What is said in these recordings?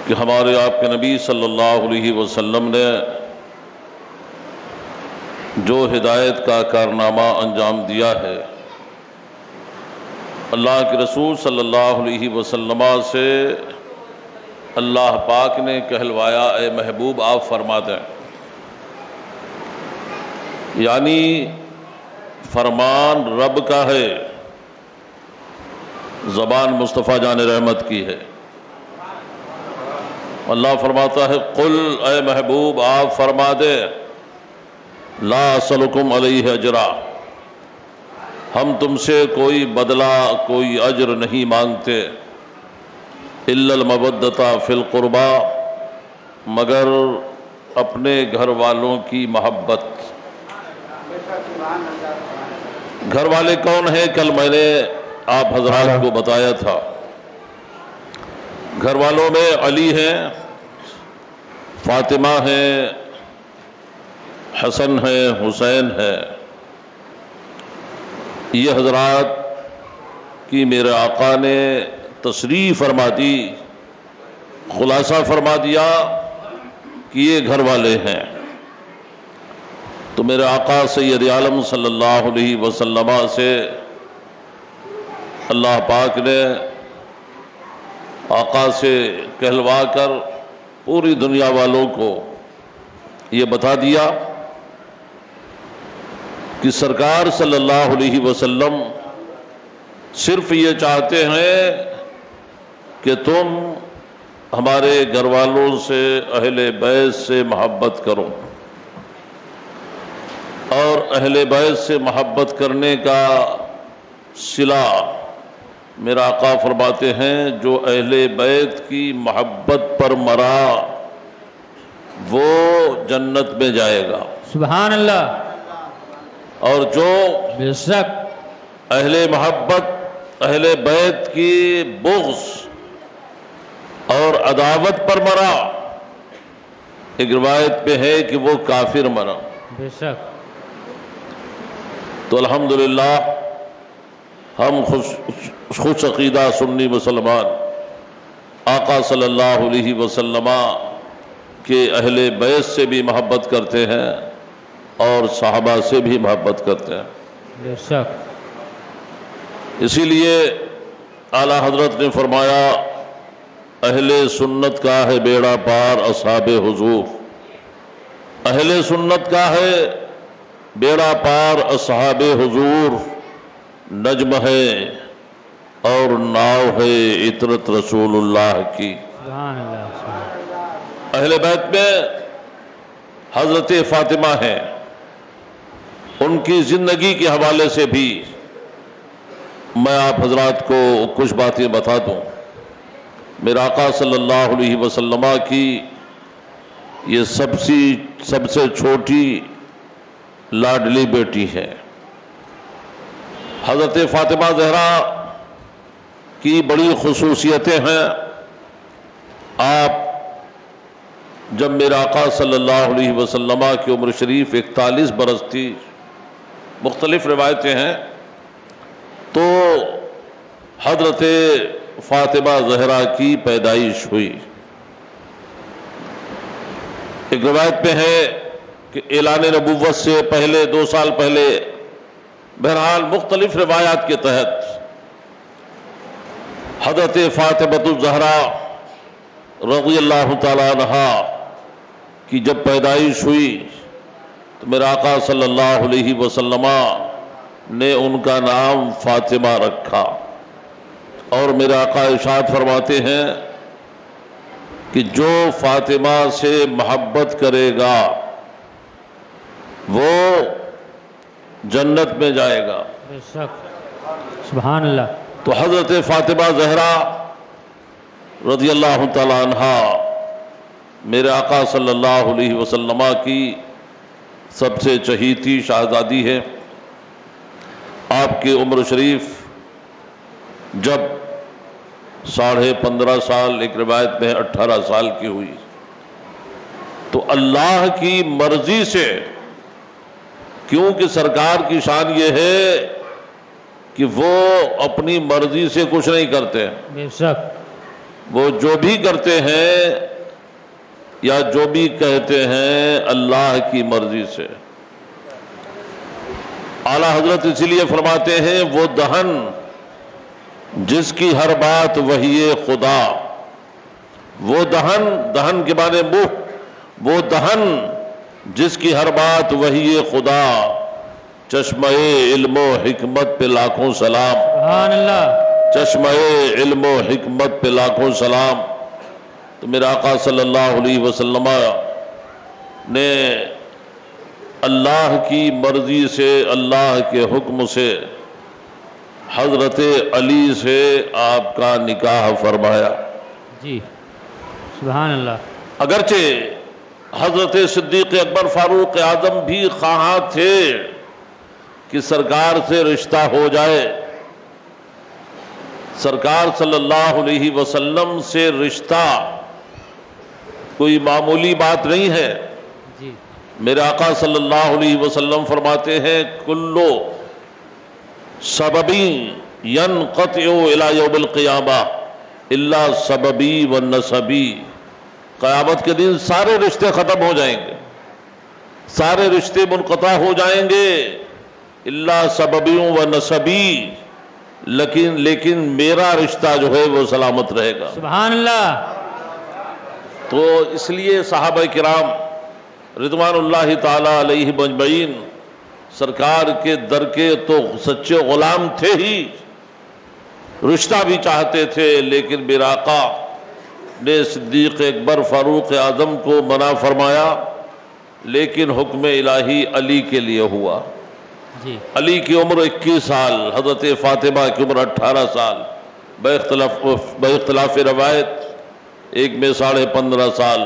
کہ ہمارے آپ کے نبی صلی اللہ علیہ وسلم نے جو ہدایت کا کارنامہ انجام دیا ہے، اللہ کے رسول صلی اللہ علیہ وسلم سے اللہ پاک نے کہلوایا اے محبوب آپ فرما دیں، یعنی فرمان رب کا ہے، زبان مصطفیٰ جان رحمت کی ہے۔ اللہ فرماتا ہے قل اے محبوب آپ فرما دے لا اسألکم علیہ اجرا، ہم تم سے کوئی بدلہ کوئی اجر نہیں مانگتے، الا المودۃ فی القربى، مگر اپنے گھر والوں کی محبت۔ گھر والے کون ہیں؟ کل میں نے آپ حضرات کو بتایا تھا، گھر والوں میں علی ہیں، فاطمہ ہیں، حسن ہیں، حسین ہیں۔ یہ حضرات کی میرے آقا نے تصریح فرما دی، خلاصہ فرما دیا کہ یہ گھر والے ہیں۔ تو میرے آقا سید عالم صلی اللہ علیہ وسلم سے اللہ پاک نے آقا سے کہلوا کر پوری دنیا والوں کو یہ بتا دیا کہ سرکار صلی اللہ علیہ وسلم صرف یہ چاہتے ہیں کہ تم ہمارے گھر والوں سے اہل بیت سے محبت کرو، اور اہل بیت سے محبت کرنے کا صلہ میرا آقا فرماتے ہیں جو اہل بیت کی محبت پر مرا وہ جنت میں جائے گا۔ سبحان اللہ۔ اور جو بے شک اہل محبت اہل بیت کی بغض اور عداوت پر مرا، ایک روایت پہ ہے کہ وہ کافر مرا۔ بے شک۔ تو الحمدللہ ہم خوش عقیدہ سنی مسلمان آقا صلی اللہ علیہ وسلم کے اہل بیت سے بھی محبت کرتے ہیں اور صحابہ سے بھی محبت کرتے ہیں۔ بے شک۔ اسی لیے اعلیٰ حضرت نے فرمایا اہل سنت کا ہے بیڑا پار اصحاب حضور، اہل سنت کا ہے بیڑا پار اصحاب حضور، نجم ہے اور ناؤ ہے عطرت رسول اللہ کی۔ سبحان اللہ۔ اہل بیت میں حضرت فاطمہ ہیں، ان کی زندگی کے حوالے سے بھی میں آپ حضرات کو کچھ باتیں بتا دوں۔ میرے آقا صلی اللہ علیہ وسلم کی یہ سب سے چھوٹی لاڈلی بیٹی ہے۔ حضرت فاطمہ زہرا کی بڑی خصوصیتیں ہیں۔ آپ جب میرے آقا صلی اللہ علیہ وسلم کی عمر شریف 41 برس تھی، مختلف روایتیں ہیں، تو حضرت فاطمہ زہرا کی پیدائش ہوئی۔ ایک روایت پہ ہے کہ اعلان نبوت سے پہلے 2 سال پہلے، بہرحال مختلف روایات کے تحت حضرت فاطمہ الزہرا رضی اللہ تعالیٰ عنہا کی جب پیدائش ہوئی تو میرے آقا صلی اللہ علیہ وسلم نے ان کا نام فاطمہ رکھا، اور میرے آقا ارشاد فرماتے ہیں کہ جو فاطمہ سے محبت کرے گا وہ جنت میں جائے گا۔ بے شک۔ سبحان اللہ۔ تو حضرت فاطمہ زہرا رضی اللہ تعالیٰ عنہا میرے آقا صلی اللہ علیہ وسلم کی سب سے چہیتی شہزادی ہے۔ آپ کی عمر شریف جب 15.5 سال، ایک روایت میں 18 سال کی ہوئی، تو اللہ کی مرضی سے، کیونکہ سرکار کی شان یہ ہے کہ وہ اپنی مرضی سے کچھ نہیں کرتے، بے شک۔ وہ جو بھی کرتے ہیں یا جو بھی کہتے ہیں اللہ کی مرضی سے۔ اعلیٰ حضرت اسی لیے فرماتے ہیں وہ دہن جس کی ہر بات وحی خدا، وہ دہن کے معنی منہ، وہ دہن جس کی ہر بات وحی خدا، چشمہ علم و حکمت پہ لاکھوں سلام، سبحان اللہ، چشمہ علم و حکمت پہ لاکھوں سلام۔ تو میرے آقا صلی اللہ علیہ وسلم نے اللہ کی مرضی سے، اللہ کے حکم سے حضرت علی سے آپ کا نکاح فرمایا۔ جی سبحان اللہ، اگرچہ حضرت صدیق اکبر فاروق اعظم بھی خواہاں تھے کہ سرکار سے رشتہ ہو جائے، سرکار صلی اللہ علیہ وسلم سے رشتہ کوئی معمولی بات نہیں ہے۔ جی میرے آقا صلی اللہ علیہ وسلم فرماتے ہیں کلو سببی ینقطع الی یوم القیامہ الا سببی والنسبی، قیامت کے دن سارے رشتے ختم ہو جائیں گے، سارے رشتے منقطع ہو جائیں گے الا سببی ونسبی، لیکن میرا رشتہ جو ہے وہ سلامت رہے گا۔ سبحان اللہ، تو اس لیے صحابہ کرام رضوان اللہ تعالی علیہ مجمعین سرکار کے در کے تو سچے غلام تھے ہی، رشتہ بھی چاہتے تھے، لیکن میرے آقا نے صدیق اکبر فاروق اعظم کو منع فرمایا، لیکن حکم الہی علی کے لیے ہوا۔ جی علی کی عمر 21 سال، حضرت فاطمہ کی عمر 18 سال، باختلاف روایت ایک میں 15.5 سال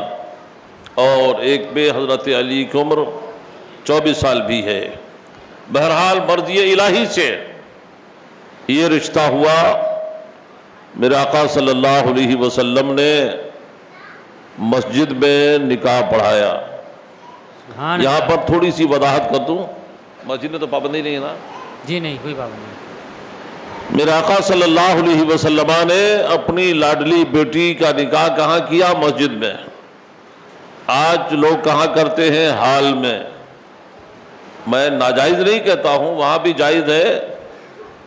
اور ایک میں حضرت علی کی عمر 24 سال بھی ہے۔ بہرحال مرضی الہی سے یہ رشتہ ہوا۔ میرے آقا صلی اللہ علیہ وسلم نے مسجد میں نکاح پڑھایا۔ سبحان یہاں اللہ، پر تھوڑی سی وضاحت کر دوں، مسجد میں تو پابندی نہیں ہے نا۔ جی نہیں کوئی پابندی نہیں۔ میرے آقا صلی اللہ علیہ وسلم نے اپنی لاڈلی بیٹی کا نکاح کہاں کیا؟ مسجد میں۔ آج لوگ کہاں کرتے ہیں؟ ہال میں۔ میں ناجائز نہیں کہتا ہوں، وہاں بھی جائز ہے،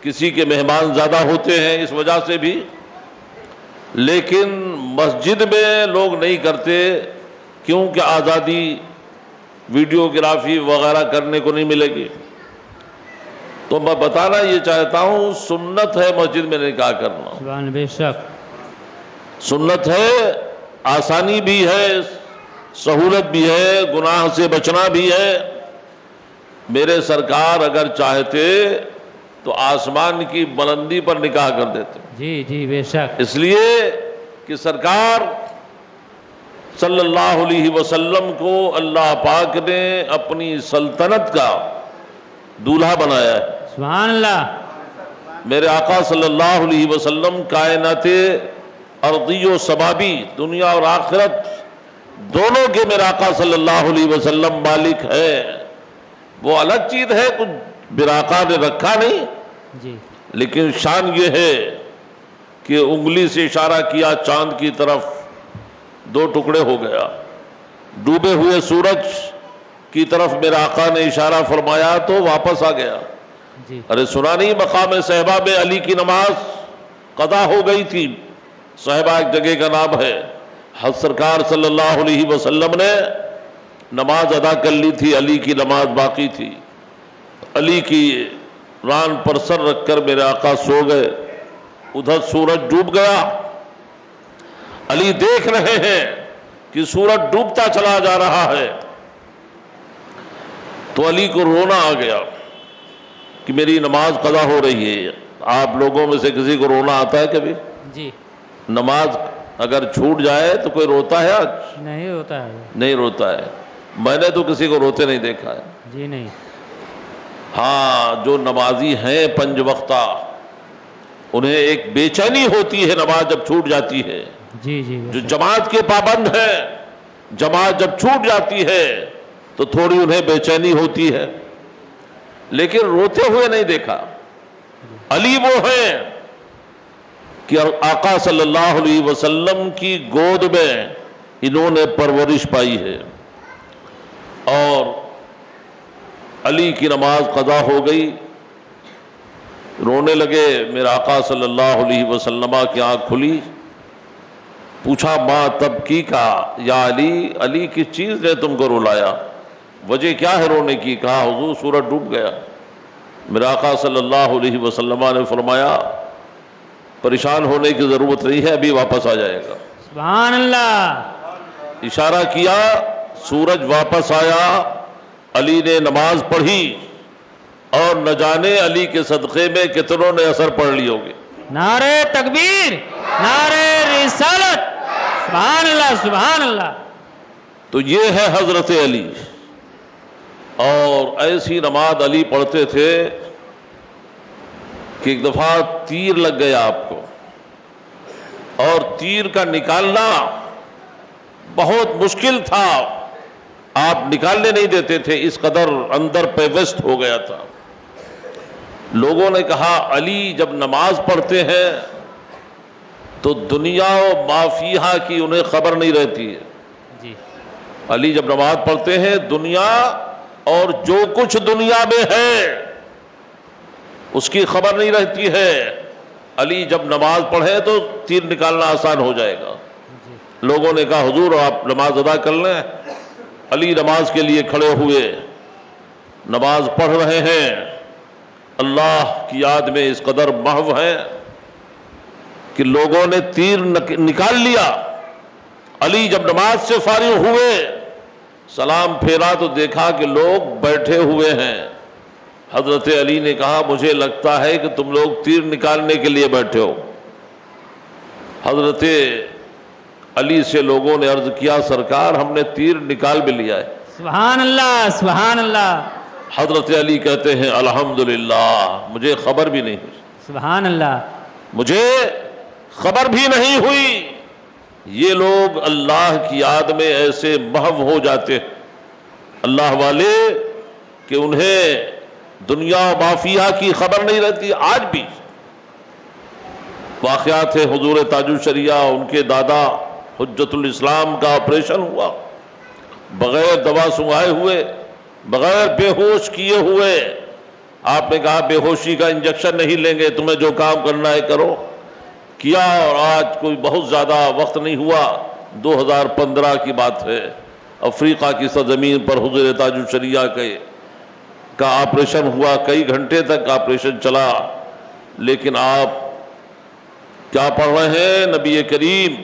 کسی کے مہمان زیادہ ہوتے ہیں اس وجہ سے بھی، لیکن مسجد میں لوگ نہیں کرتے کیونکہ آزادی ویڈیوگرافی وغیرہ کرنے کو نہیں ملے گی۔ تو میں بتانا یہ چاہتا ہوں سنت ہے مسجد میں نکاح کرنا، سبحان، بے شک سنت ہے، آسانی بھی ہے، سہولت بھی ہے، گناہ سے بچنا بھی ہے۔ میرے سرکار اگر چاہتے تو آسمان کی بلندی پر نکاح کر دیتے، جی جی بے شک، اس لیے کہ سرکار صلی اللہ علیہ وسلم کو اللہ پاک نے اپنی سلطنت کا دولہا بنایا ہے۔ سبحان اللہ، میرے آقا صلی اللہ علیہ وسلم کائنات ارضی و سماوی، دنیا اور آخرت دونوں کے میرے آقا صلی اللہ علیہ وسلم مالک ہے۔ وہ الگ چیز ہے، کچھ میرے آقا نے رکھا نہیں، جی لیکن شان یہ ہے کہ انگلی سے اشارہ کیا چاند کی طرف، 2 ٹکڑے ہو گیا۔ ڈوبے ہوئے سورج کی طرف میرے آقا نے اشارہ فرمایا تو واپس آ گیا۔ جی ارے سنا نہیں مقام صحبہ میں علی کی نماز قضا ہو گئی تھی؟ صحبہ ایک جگہ کا نام ہے۔ حضرت سرکار صلی اللہ علیہ وسلم نے نماز ادا کر لی تھی، علی کی نماز باقی تھی۔ علی کی ران پر سر رکھ کر میرے آقا سو گئے، ادھر سورج ڈوب گیا، علی دیکھ رہے ہیں کہ سورج ڈوبتا چلا جا رہا ہے، تو علی کو رونا آ گیا کہ میری نماز قضا ہو رہی ہے۔ آپ لوگوں میں سے کسی کو رونا آتا ہے کبھی؟ جی نماز اگر چھوٹ جائے تو کوئی روتا ہے آج؟ نہیں ہوتا ہے، نہیں روتا ہے، میں نے تو کسی کو روتے نہیں دیکھا ہے۔ جی نہیں، ہاں جو نمازی ہیں 5 وقتہ، انہیں ایک بے چینی ہوتی ہے نماز جب چھوٹ جاتی ہے۔ جی جی بے جو شک، جماعت کے پابند ہیں، جماعت جب چھوٹ جاتی ہے تو تھوڑی انہیں بے چینی ہوتی ہے، لیکن روتے ہوئے نہیں دیکھا۔ علی وہ ہیں کہ آقا صلی اللہ علیہ وسلم کی گود میں انہوں نے پرورش پائی ہے. اور علی کی نماز قضا ہو گئی، رونے لگے. میرے آقا صلی اللہ علیہ وسلم کی آنکھ کھلی. پوچھا ماں تب کی کہا یا علی، علی کس چیز نے تم کو رلایا، وجہ کیا ہے رونے کی؟ کہا حضور سورج ڈوب گیا. میرے آقا صلی اللہ علیہ وسلم نے فرمایا پریشان ہونے کی ضرورت نہیں ہے، ابھی واپس آ جائے گا. سبحان اللہ. اشارہ کیا، سورج واپس آیا، علی نے نماز پڑھی، اور نہ جانے علی کے صدقے میں کتنوں نے اثر پڑھ لی ہوگی. نعرہ تکبیر، نعرہ رسالت. سبحان اللہ سبحان اللہ. تو یہ ہے حضرت علی. اور ایسی نماز علی پڑھتے تھے کہ ایک دفعہ تیر لگ گیا آپ کو، اور تیر کا نکالنا بہت مشکل تھا، آپ نکالنے نہیں دیتے تھے، اس قدر اندر پیوست ہو گیا تھا. لوگوں نے کہا علی جب نماز پڑھتے ہیں تو دنیا و ما فیہا کی انہیں خبر نہیں رہتی ہے. جی. علی جب نماز پڑھتے ہیں دنیا اور جو کچھ دنیا میں ہے اس کی خبر نہیں رہتی ہے. علی جب نماز پڑھے تو تیر نکالنا آسان ہو جائے گا. جی. لوگوں نے کہا حضور آپ نماز ادا کر لیں. علی نماز کے لیے کھڑے ہوئے، نماز پڑھ رہے ہیں، اللہ کی یاد میں اس قدر محو ہیں کہ لوگوں نے تیر نکال لیا. علی جب نماز سے فارغ ہوئے، سلام پھیرا تو دیکھا کہ لوگ بیٹھے ہوئے ہیں. حضرت علی نے کہا مجھے لگتا ہے کہ تم لوگ تیر نکالنے کے لیے بیٹھے ہو. حضرت علی سے لوگوں نے عرض کیا سرکار ہم نے تیر نکال بھی لیا ہے. سبحان اللہ سبحان اللہ. حضرت علی کہتے ہیں الحمدللہ مجھے خبر بھی نہیں ہوئی، سبحان اللہ. مجھے خبر بھی نہیں ہوئی. یہ لوگ اللہ کی یاد میں ایسے محو ہو جاتے ہیں اللہ والے کہ انہیں دنیا و ما فیہا کی خبر نہیں رہتی. آج بھی واقعات ہے، حضور تاج الشریعہ ان کے دادا حجت الاسلام کا آپریشن ہوا، بغیر دوا سنگھائے ہوئے، بغیر بے ہوش کیے ہوئے. آپ نے کہا بے ہوشی کا انجیکشن نہیں لیں گے، تمہیں جو کام کرنا ہے کرو. کیا، اور آج کوئی بہت زیادہ وقت نہیں ہوا، 2015 کی بات ہے، افریقہ کی سرزمین پر حضور تاج الشریعہ کا آپریشن ہوا. کئی گھنٹے تک آپریشن چلا، لیکن آپ کیا پڑھ رہے ہیں؟ نبی کریم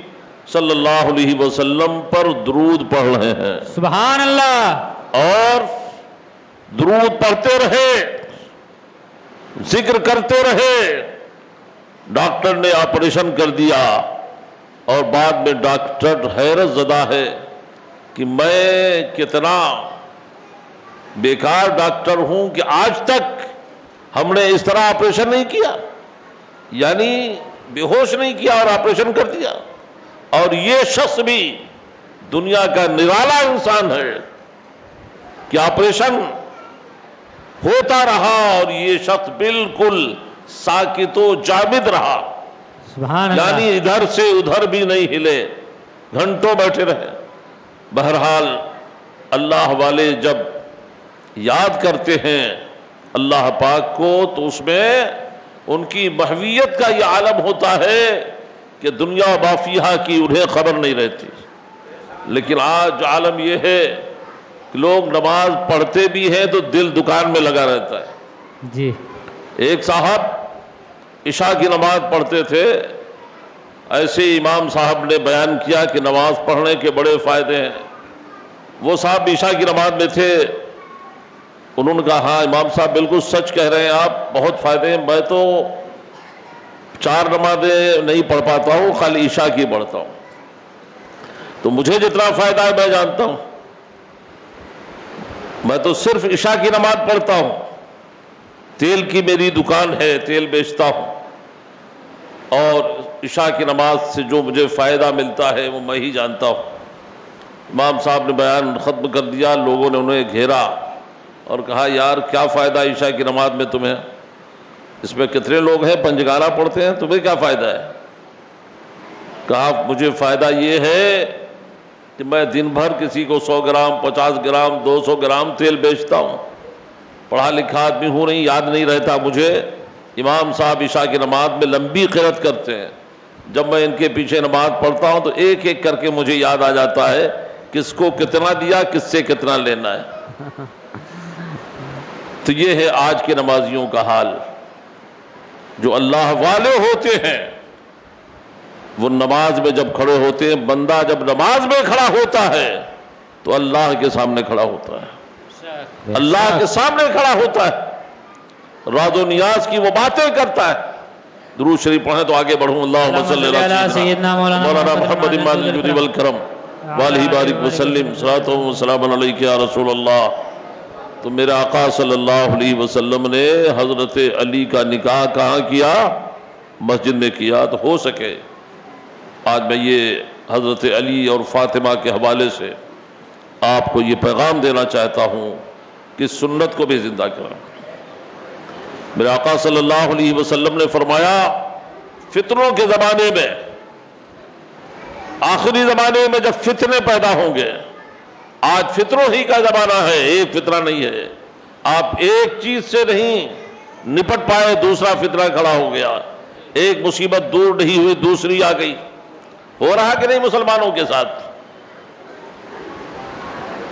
صلی اللہ علیہ وسلم پر درود پڑھ رہے ہیں. سبحان اللہ. اور درود پڑھتے رہے، ذکر کرتے رہے. ڈاکٹر نے آپریشن کر دیا، اور بعد میں ڈاکٹر حیرت زدہ ہے کہ میں کتنا بیکار ڈاکٹر ہوں کہ آج تک ہم نے اس طرح آپریشن نہیں کیا، یعنی بے ہوش نہیں کیا اور آپریشن کر دیا. اور یہ شخص بھی دنیا کا نرالا انسان ہے کہ آپریشن ہوتا رہا اور یہ شخص بالکل ساکت و جامد رہا، سبحان اللہ. یعنی ادھر سے ادھر بھی نہیں ہلے، گھنٹوں بیٹھے رہے. بہرحال اللہ والے جب یاد کرتے ہیں اللہ پاک کو تو اس میں ان کی محویت کا یہ عالم ہوتا ہے کہ دنیا و ما فیہا کی انہیں خبر نہیں رہتی. لیکن آج عالم یہ ہے کہ لوگ نماز پڑھتے بھی ہیں تو دل دکان میں لگا رہتا ہے. جی. ایک صاحب عشاء کی نماز پڑھتے تھے، ایسے امام صاحب نے بیان کیا کہ نماز پڑھنے کے بڑے فائدے ہیں. وہ صاحب عشاء کی نماز میں تھے، انہوں نے کہا ہاں امام صاحب بالکل سچ کہہ رہے ہیں آپ، بہت فائدے ہیں. میں تو 4 نمازیں نہیں پڑھ پاتا ہوں، خالی عشاء کی پڑھتا ہوں، تو مجھے جتنا فائدہ ہے میں جانتا ہوں. میں تو صرف عشاء کی نماز پڑھتا ہوں، تیل کی میری دکان ہے، تیل بیچتا ہوں، اور عشاء کی نماز سے جو مجھے فائدہ ملتا ہے وہ میں ہی جانتا ہوں. امام صاحب نے بیان ختم کر دیا. لوگوں نے انہیں گھیرا اور کہا یار کیا فائدہ عشاء کی نماز میں تمہیں؟ اس میں کتنے لوگ ہیں پنجگانہ پڑھتے ہیں، تمہیں کیا فائدہ ہے؟ کہا مجھے فائدہ یہ ہے کہ میں دن بھر کسی کو 100 گرام 50 گرام 200 گرام تیل بیچتا ہوں، پڑھا لکھا آدمی ہوں نہیں، یاد نہیں رہتا مجھے۔ امام صاحب عشاء کی نماز میں لمبی قرات کرتے ہیں، جب میں ان کے پیچھے نماز پڑھتا ہوں تو ایک ایک کر کے مجھے یاد آ جاتا ہے کس کو کتنا دیا، کس سے کتنا لینا ہے۔ تو یہ ہے آج کے نمازیوں کا حال۔ جو اللہ والے ہوتے ہیں وہ نماز میں جب کھڑے ہوتے ہیں، بندہ جب نماز میں کھڑا ہوتا ہے تو اللہ کے سامنے کھڑا ہوتا ہے، اللہ کے سامنے کھڑا ہوتا ہے، راز و نیاز کی وہ باتیں کرتا ہے۔ درود شریف پڑھیں تو آگے بڑھوں۔ اللہم صلی اللہ علی سیدنا مولانا محمد امام الجود والکرم والہ بارک وسلم صلاۃ و سلام علیک یا رسول اللہ۔ تو میرے آقا صلی اللہ علیہ وسلم نے حضرت علی کا نکاح کہاں کیا؟ مسجد میں کیا۔ تو ہو سکے آج میں یہ حضرت علی اور فاطمہ کے حوالے سے آپ کو یہ پیغام دینا چاہتا ہوں کہ سنت کو بھی زندہ کریں۔ میرے آقا صلی اللہ علیہ وسلم نے فرمایا فتنوں کے زمانے میں، آخری زمانے میں جب فتنے پیدا ہوں گے، آج فتنوں ہی کا زمانہ ہے، ایک فتنہ نہیں ہے، آپ ایک چیز سے نہیں نپٹ پائے دوسرا فتنہ کھڑا ہو گیا، ایک مصیبت دور نہیں ہوئی دوسری آ گئی۔ ہو رہا کہ نہیں مسلمانوں کے ساتھ؟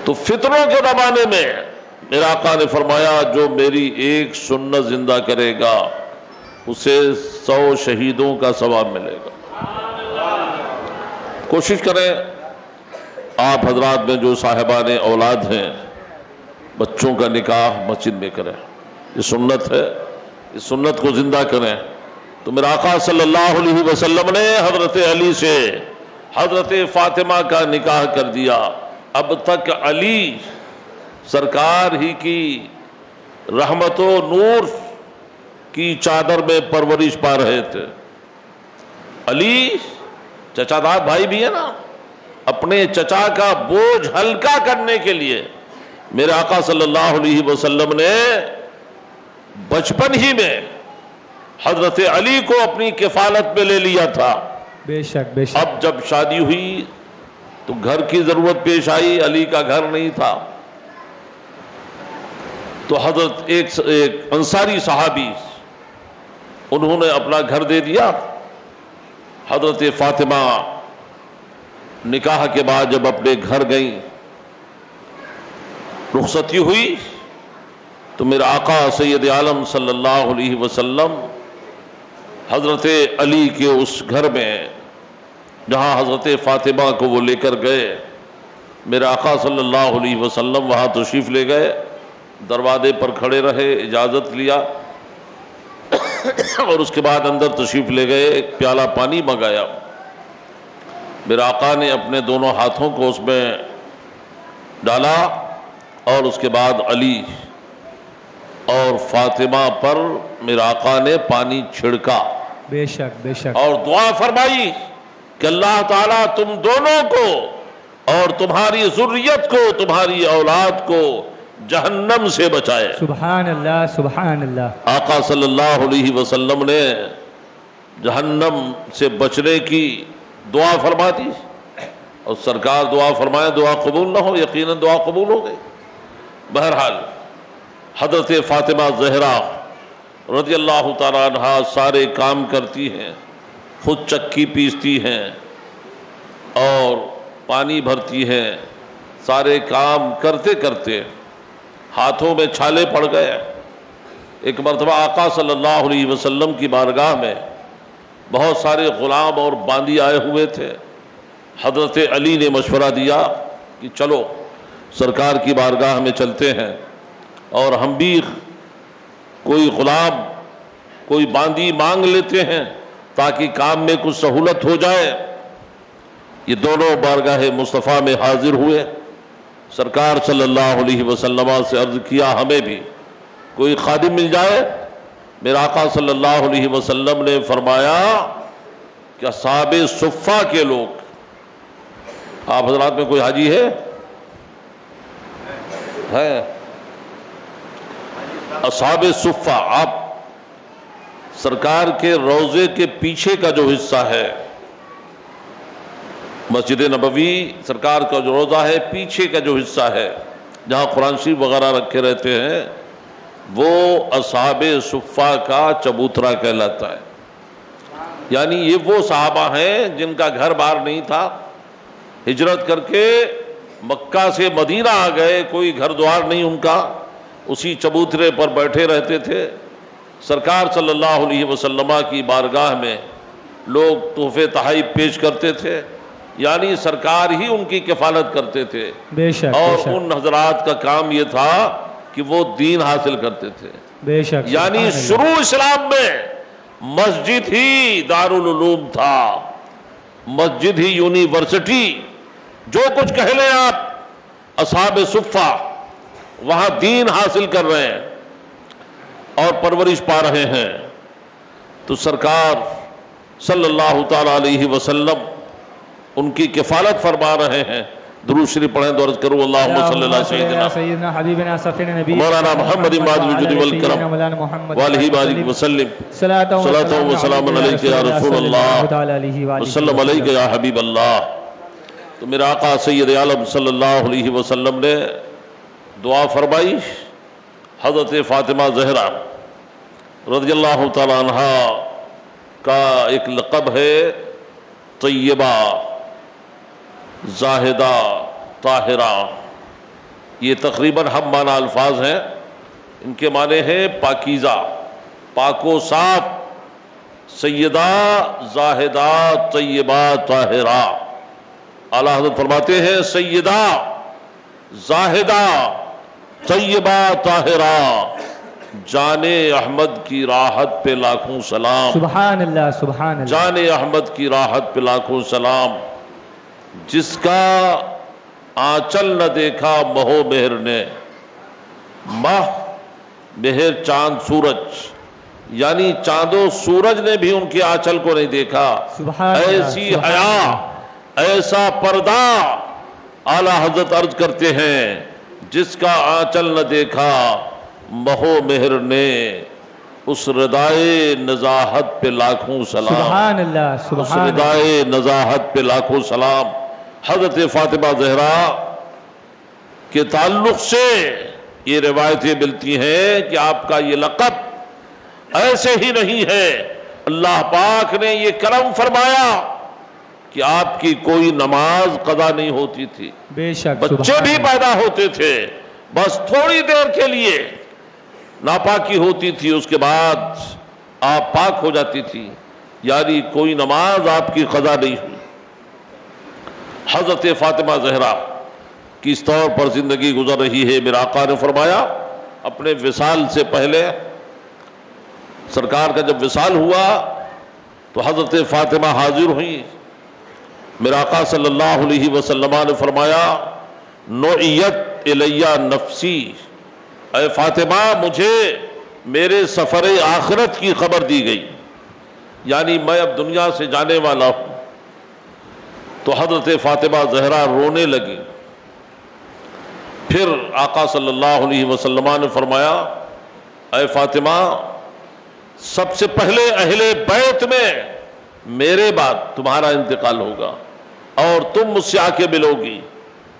تو فتنوں کے زمانے میں میرے آقا نے فرمایا جو میری ایک سنت زندہ کرے گا اسے 100 شہیدوں کا ثواب ملے گا۔ کوشش کریں آپ حضرات میں جو صاحبان اولاد ہیں، بچوں کا نکاح مسجد میں کریں، یہ سنت ہے، اس سنت کو زندہ کریں۔ تو میرے آقا صلی اللہ علیہ وسلم نے حضرت علی سے حضرت فاطمہ کا نکاح کر دیا۔ اب تک علی سرکار ہی کی رحمت و نور کی چادر میں پرورش پا رہے تھے۔ علی چچا دار بھائی بھی ہے نا، اپنے چچا کا بوجھ ہلکا کرنے کے لیے میرے آقا صلی اللہ علیہ وسلم نے بچپن ہی میں حضرت علی کو اپنی کفالت میں لے لیا تھا۔ بے شک بے شک۔ اب جب شادی ہوئی تو گھر کی ضرورت پیش آئی، علی کا گھر نہیں تھا، تو حضرت ایک انصاری صحابی انہوں نے اپنا گھر دے دیا۔ حضرت فاطمہ نکاح کے بعد جب اپنے گھر گئیں، رخصتی ہوئی تو میرا آقا سید عالم صلی اللہ علیہ وسلم حضرت علی کے اس گھر میں جہاں حضرت فاطمہ کو وہ لے کر گئے، میرے آقا صلی اللہ علیہ وسلم وہاں تشریف لے گئے، دروازے پر کھڑے رہے، اجازت لیا اور اس کے بعد اندر تشریف لے گئے، ایک پیالہ پانی منگایا۔ میرے آقا نے اپنے دونوں ہاتھوں کو اس میں ڈالا اور اس کے بعد علی اور فاطمہ پر میرے آقا نے پانی چھڑکا، بے شک بے شک، اور دعا فرمائی کہ اللہ تعالیٰ تم دونوں کو اور تمہاری ذریت کو، تمہاری اولاد کو جہنم سے بچائے۔ سبحان اللہ سبحان اللہ۔ آقا صلی اللہ علیہ وسلم نے جہنم سے بچنے کی دعا فرما دی، اور سرکار دعا فرمائے دعا قبول نہ ہو، یقیناً دعا قبول ہو گئی۔ بہرحال حضرت فاطمہ زہرا رضی اللہ تعالیٰ عنہا سارے کام کرتی ہیں، خود چکی پیستی ہیں اور پانی بھرتی ہیں، سارے کام کرتے کرتے ہاتھوں میں چھالے پڑ گئے۔ ایک مرتبہ آقا صلی اللہ علیہ وسلم کی بارگاہ میں بہت سارے غلام اور باندی آئے ہوئے تھے۔ حضرت علی نے مشورہ دیا کہ چلو سرکار کی بارگاہ میں چلتے ہیں اور ہم بھی کوئی غلام کوئی باندی مانگ لیتے ہیں تاکہ کام میں کچھ سہولت ہو جائے۔ یہ دونوں بارگاہ مصطفیٰ میں حاضر ہوئے، سرکار صلی اللہ علیہ وسلم سے عرض کیا ہمیں بھی کوئی خادم مل جائے۔ میرے آقا صلی اللہ علیہ وسلم نے فرمایا کہ اصحاب صفہ کے لوگ، آپ حضرات میں کوئی حاجی ہے؟ اصحاب صفہ، آپ سرکار کے روضے کے پیچھے کا جو حصہ ہے مسجد نبوی سرکار کا جو روضہ ہے، پیچھے کا جو حصہ ہے جہاں قرآن شریف وغیرہ رکھے رہتے ہیں، وہ اصحاب صفہ کا چبوترا کہلاتا ہے۔ یعنی یہ وہ صحابہ ہیں جن کا گھر بار نہیں تھا، ہجرت کر کے مکہ سے مدینہ آ گئے، کوئی گھر دوار نہیں ان کا، اسی چبوترے پر بیٹھے رہتے تھے۔ سرکار صلی اللہ علیہ وسلم کی بارگاہ میں لوگ تحفے تحائف پیش کرتے تھے، یعنی سرکار ہی ان کی کفالت کرتے تھے، بے شک بے اور شک ان حضرات کا کام یہ تھا کہ وہ دین حاصل کرتے تھے۔ بے شک یعنی سبحان اللہ۔ شروع اسلام میں مسجد ہی دارالعلوم تھا، مسجد ہی یونیورسٹی، جو کچھ کہہ لیں آپ، اصحاب صفہ وہاں دین حاصل کر رہے ہیں اور پرورش پا رہے ہیں۔ تو سرکار صلی اللہ تعالی علیہ وسلم ان کی کفالت فرما رہے ہیں۔ درود شریف پڑھیں، درود کرو، اللہم صلی اللہ سیدنا سیدنا حبیبنا سفیر نبی مولانا محمد ماجد الجود والکرم مولانا محمد والہ بارک وسلم صلاۃ و سلام علیک یا رسول اللہ وسلم علیک یا حبیب اللہ۔ تو میرے آقا سید عالم صلی اللہ علیہ وسلم نے دعا فرمائی۔ حضرت فاطمہ زہرا رضی اللہ تعالی عنہ کا ایک لقب ہے طیبہ، زاہدہ، طاہرہ۔ یہ تقریباً ہم معنی الفاظ ہیں، ان کے معنی ہیں پاکیزہ، پاک و صاف، سیدہ، زاہدہ، طیبہ، طاہرہ۔ اعلیٰ حضرت فرماتے ہیں سیدہ، زاہدہ، طیبہ، طاہرہ، جان احمد کی راحت پہ لاکھوں سلام، سبحان اللہ سبحان اللہ۔ جان احمد کی راحت پہ لاکھوں سلام، جس کا آنچل نہ دیکھا مہو مہر نے، ماہ مہر چاند سورج، یعنی چاند و سورج نے بھی ان کے آنچل کو نہیں دیکھا۔ سبحان اللہ، ایسی سبحان حیا، اللہ۔ ایسا پردہ، اعلیٰ حضرت عرض کرتے ہیں جس کا آنچل نہ دیکھا مہو مہر نے، اس ردائے نزاہت پہ لاکھوں سلام، سبحان اللہ اس سبحان اللہ۔ ردائے نزاہت پہ لاکھوں سلام۔ حضرت فاطمہ زہرا کے تعلق سے یہ روایتیں ملتی ہیں کہ آپ کا یہ لقب ایسے ہی نہیں ہے، اللہ پاک نے یہ کرم فرمایا کہ آپ کی کوئی نماز قضا نہیں ہوتی تھی، بے شک بچے سبحان بھی اللہ۔ پیدا ہوتے تھے، بس تھوڑی دیر کے لیے ناپاکی ہوتی تھی، اس کے بعد آپ پاک ہو جاتی تھی، یعنی کوئی نماز آپ کی قضا نہیں ہوئی۔ حضرت فاطمہ زہرا کس طور پر زندگی گزر رہی ہے، میرے آقا نے فرمایا اپنے وصال سے پہلے، سرکار کا جب وصال ہوا تو حضرت فاطمہ حاضر ہوئی۔ میرے آقا صلی اللہ علیہ وسلم نے فرمایا نعیت الیہ نفسی، اے فاطمہ مجھے میرے سفر آخرت کی خبر دی گئی، یعنی میں اب دنیا سے جانے والا ہوں۔ تو حضرت فاطمہ زہرا رونے لگی۔ پھر آقا صلی اللہ علیہ وسلم نے فرمایا اے فاطمہ سب سے پہلے اہل بیت میں میرے بعد تمہارا انتقال ہوگا اور تم مجھ سے آ کے ملو گی۔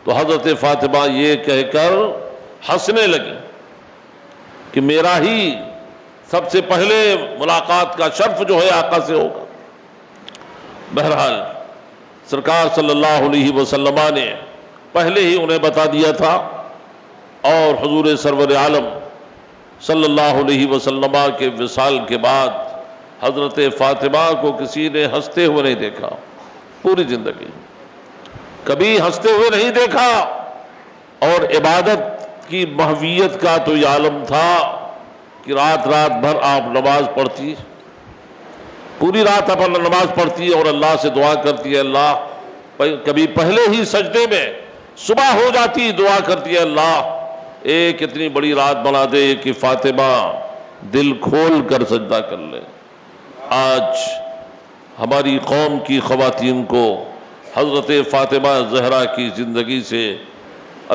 تو حضرت فاطمہ یہ کہہ کر ہنسنے لگی کہ میرا ہی سب سے پہلے ملاقات کا شرف جو ہے آقا سے ہوگا۔ بہرحال سرکار صلی اللہ علیہ وسلم نے پہلے ہی انہیں بتا دیا تھا، اور حضور سرور عالم صلی اللہ علیہ وسلم کے وصال کے بعد حضرت فاطمہ کو کسی نے ہنستے ہوئے نہیں دیکھا، پوری زندگی کبھی ہنستے ہوئے نہیں دیکھا۔ اور عبادت کی محویت کا تو یہ عالم تھا کہ رات رات بھر آپ نماز پڑھتی، پوری رات آپ نماز پڑھتی اور اللہ سے دعا کرتی ہے، اللہ کبھی پہلے ہی سجدے میں صبح ہو جاتی دعا کرتی ہے، اللہ ایک اتنی بڑی رات بنا دے کہ فاطمہ دل کھول کر سجدہ کر لے۔ آج ہماری قوم کی خواتین کو حضرت فاطمہ زہرا کی زندگی سے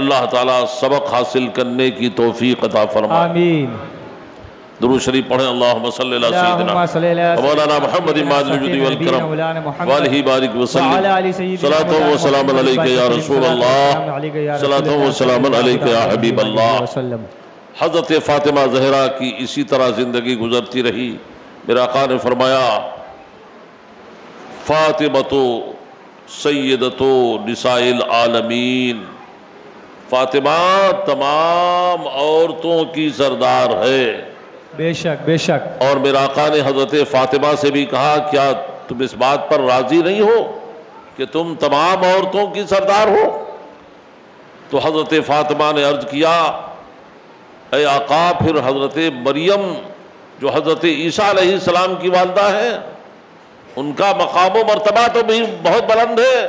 اللہ تعالیٰ سبق حاصل کرنے کی توفیق عطا فرمائے۔ آمین۔ درود شریف پڑھیں اللہم صلی اللہ سیدنا اللهم صل على مولانا محمد ماجد الجود والکرم مولانا محمد والہ بارک وسلم وعلى آل سيدنا صلاۃ و سلام علیک یا رسول اللہ صلاۃ و سلام علیک یا حبیب اللہ۔ وسلم۔ حضرت فاطمہ زہرا کی اسی طرح زندگی گزرتی رہی۔ میرے آقا نے فرمایا فاطمۃ سیدۃ نساء العالمین، فاطمہ تمام عورتوں کی سردار ہے۔ بے شک بے شک۔ اور میرے آقا نے حضرت فاطمہ سے بھی کہا کیا تم اس بات پر راضی نہیں ہو کہ تم تمام عورتوں کی سردار ہو؟ تو حضرت فاطمہ نے عرض کیا اے آقا پھر حضرت مریم جو حضرت عیسیٰ علیہ السلام کی والدہ ہے ان کا مقام و مرتبہ تو بھی بہت بلند ہے،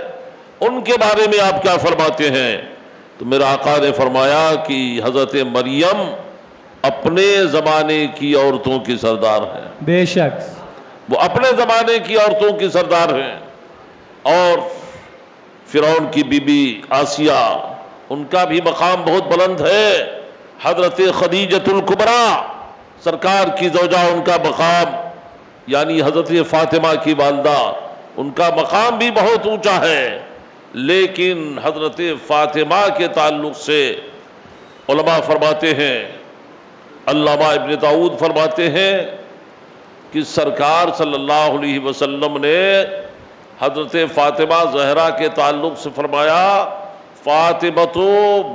ان کے بارے میں آپ کیا فرماتے ہیں؟ تو میرے آقا نے فرمایا کہ حضرت مریم اپنے زمانے کی عورتوں کی سردار ہیں، بے شک۔ وہ اپنے زمانے کی عورتوں کی سردار ہیں۔ اور فرعون کی بی بی آسیہ، ان کا بھی مقام بہت بلند ہے۔ حضرت خدیجۃ الکبریٰ سرکار کی زوجہ، ان کا مقام یعنی حضرت فاطمہ کی والدہ، ان کا مقام بھی بہت اونچا ہے۔ لیکن حضرت فاطمہ کے تعلق سے علماء فرماتے ہیں، علامہ ابن داؤد فرماتے ہیں کہ سرکار صلی اللہ علیہ وسلم نے حضرت فاطمہ زہرا کے تعلق سے فرمایا فاطمۃ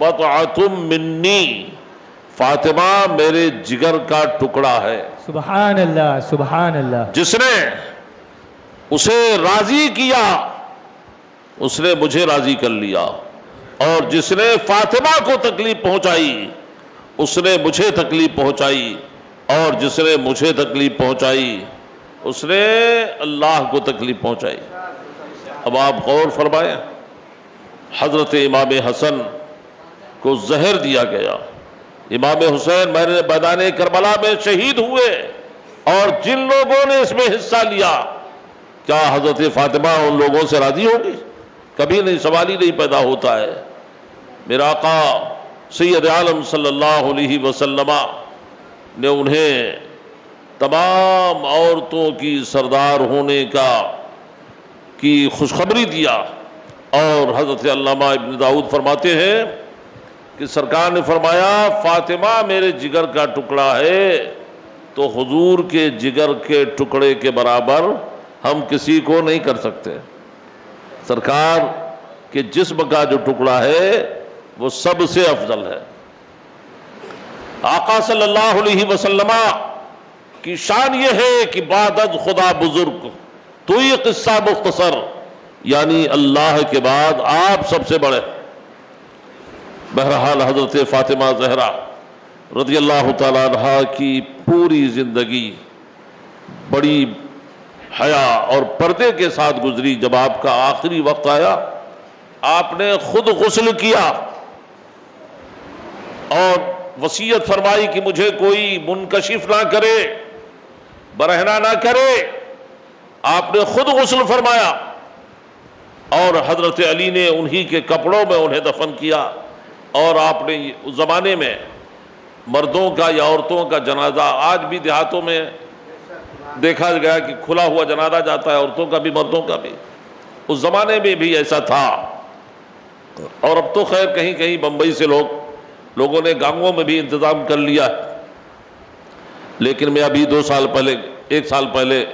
بضعۃ منی، فاطمہ میرے جگر کا ٹکڑا ہے۔ سبحان اللہ سبحان اللہ۔ جس نے اسے راضی کیا اس نے مجھے راضی کر لیا، اور جس نے فاطمہ کو تکلیف پہنچائی اس نے مجھے تکلیف پہنچائی، اور جس نے مجھے تکلیف پہنچائی اس نے اللہ کو تکلیف پہنچائی۔ اب آپ غور فرمائیں، حضرت امام حسن کو زہر دیا گیا، امام حسین میدان کربلا میں شہید ہوئے، اور جن لوگوں نے اس میں حصہ لیا کیا حضرت فاطمہ ان لوگوں سے راضی ہوگی؟ کبھی نہیں، سوال ہی نہیں پیدا ہوتا ہے۔ میرا آقا سید عالم صلی اللہ علیہ وسلم نے انہیں تمام عورتوں کی سردار ہونے کی خوشخبری دیا، اور حضرت علامہ ابن داؤد فرماتے ہیں کہ سرکار نے فرمایا فاطمہ میرے جگر کا ٹکڑا ہے، تو حضور کے جگر کے ٹکڑے کے برابر ہم کسی کو نہیں کر سکتے۔ سرکار کے جسم کا جو ٹکڑا ہے وہ سب سے افضل ہے۔ آقا صلی اللہ علیہ وسلم کی شان یہ ہے کہ بعد از خدا بزرگ تو یہ قصہ مختصر، یعنی اللہ کے بعد آپ سب سے بڑے۔ بہرحال حضرت فاطمہ زہرا رضی اللہ تعالیٰ عنہا کی پوری زندگی بڑی حیا اور پردے کے ساتھ گزری۔ جب آپ کا آخری وقت آیا آپ نے خود غسل کیا اور وصیت فرمائی کہ مجھے کوئی منکشف نہ کرے، برہنہ نہ کرے۔ آپ نے خود غسل فرمایا، اور حضرت علی نے انہی کے کپڑوں میں انہیں دفن کیا۔ اور آپ نے اس زمانے میں مردوں کا یا عورتوں کا جنازہ، آج بھی دیہاتوں میں دیکھا گیا کہ کھلا ہوا جنازہ جاتا ہے، عورتوں کا بھی مردوں کا بھی، اس زمانے میں بھی ایسا تھا۔ اور اب تو خیر کہیں کہیں بمبئی سے لوگوں نے گاؤں میں بھی انتظام کر لیا، لیکن میں ابھی 1 سال پہلے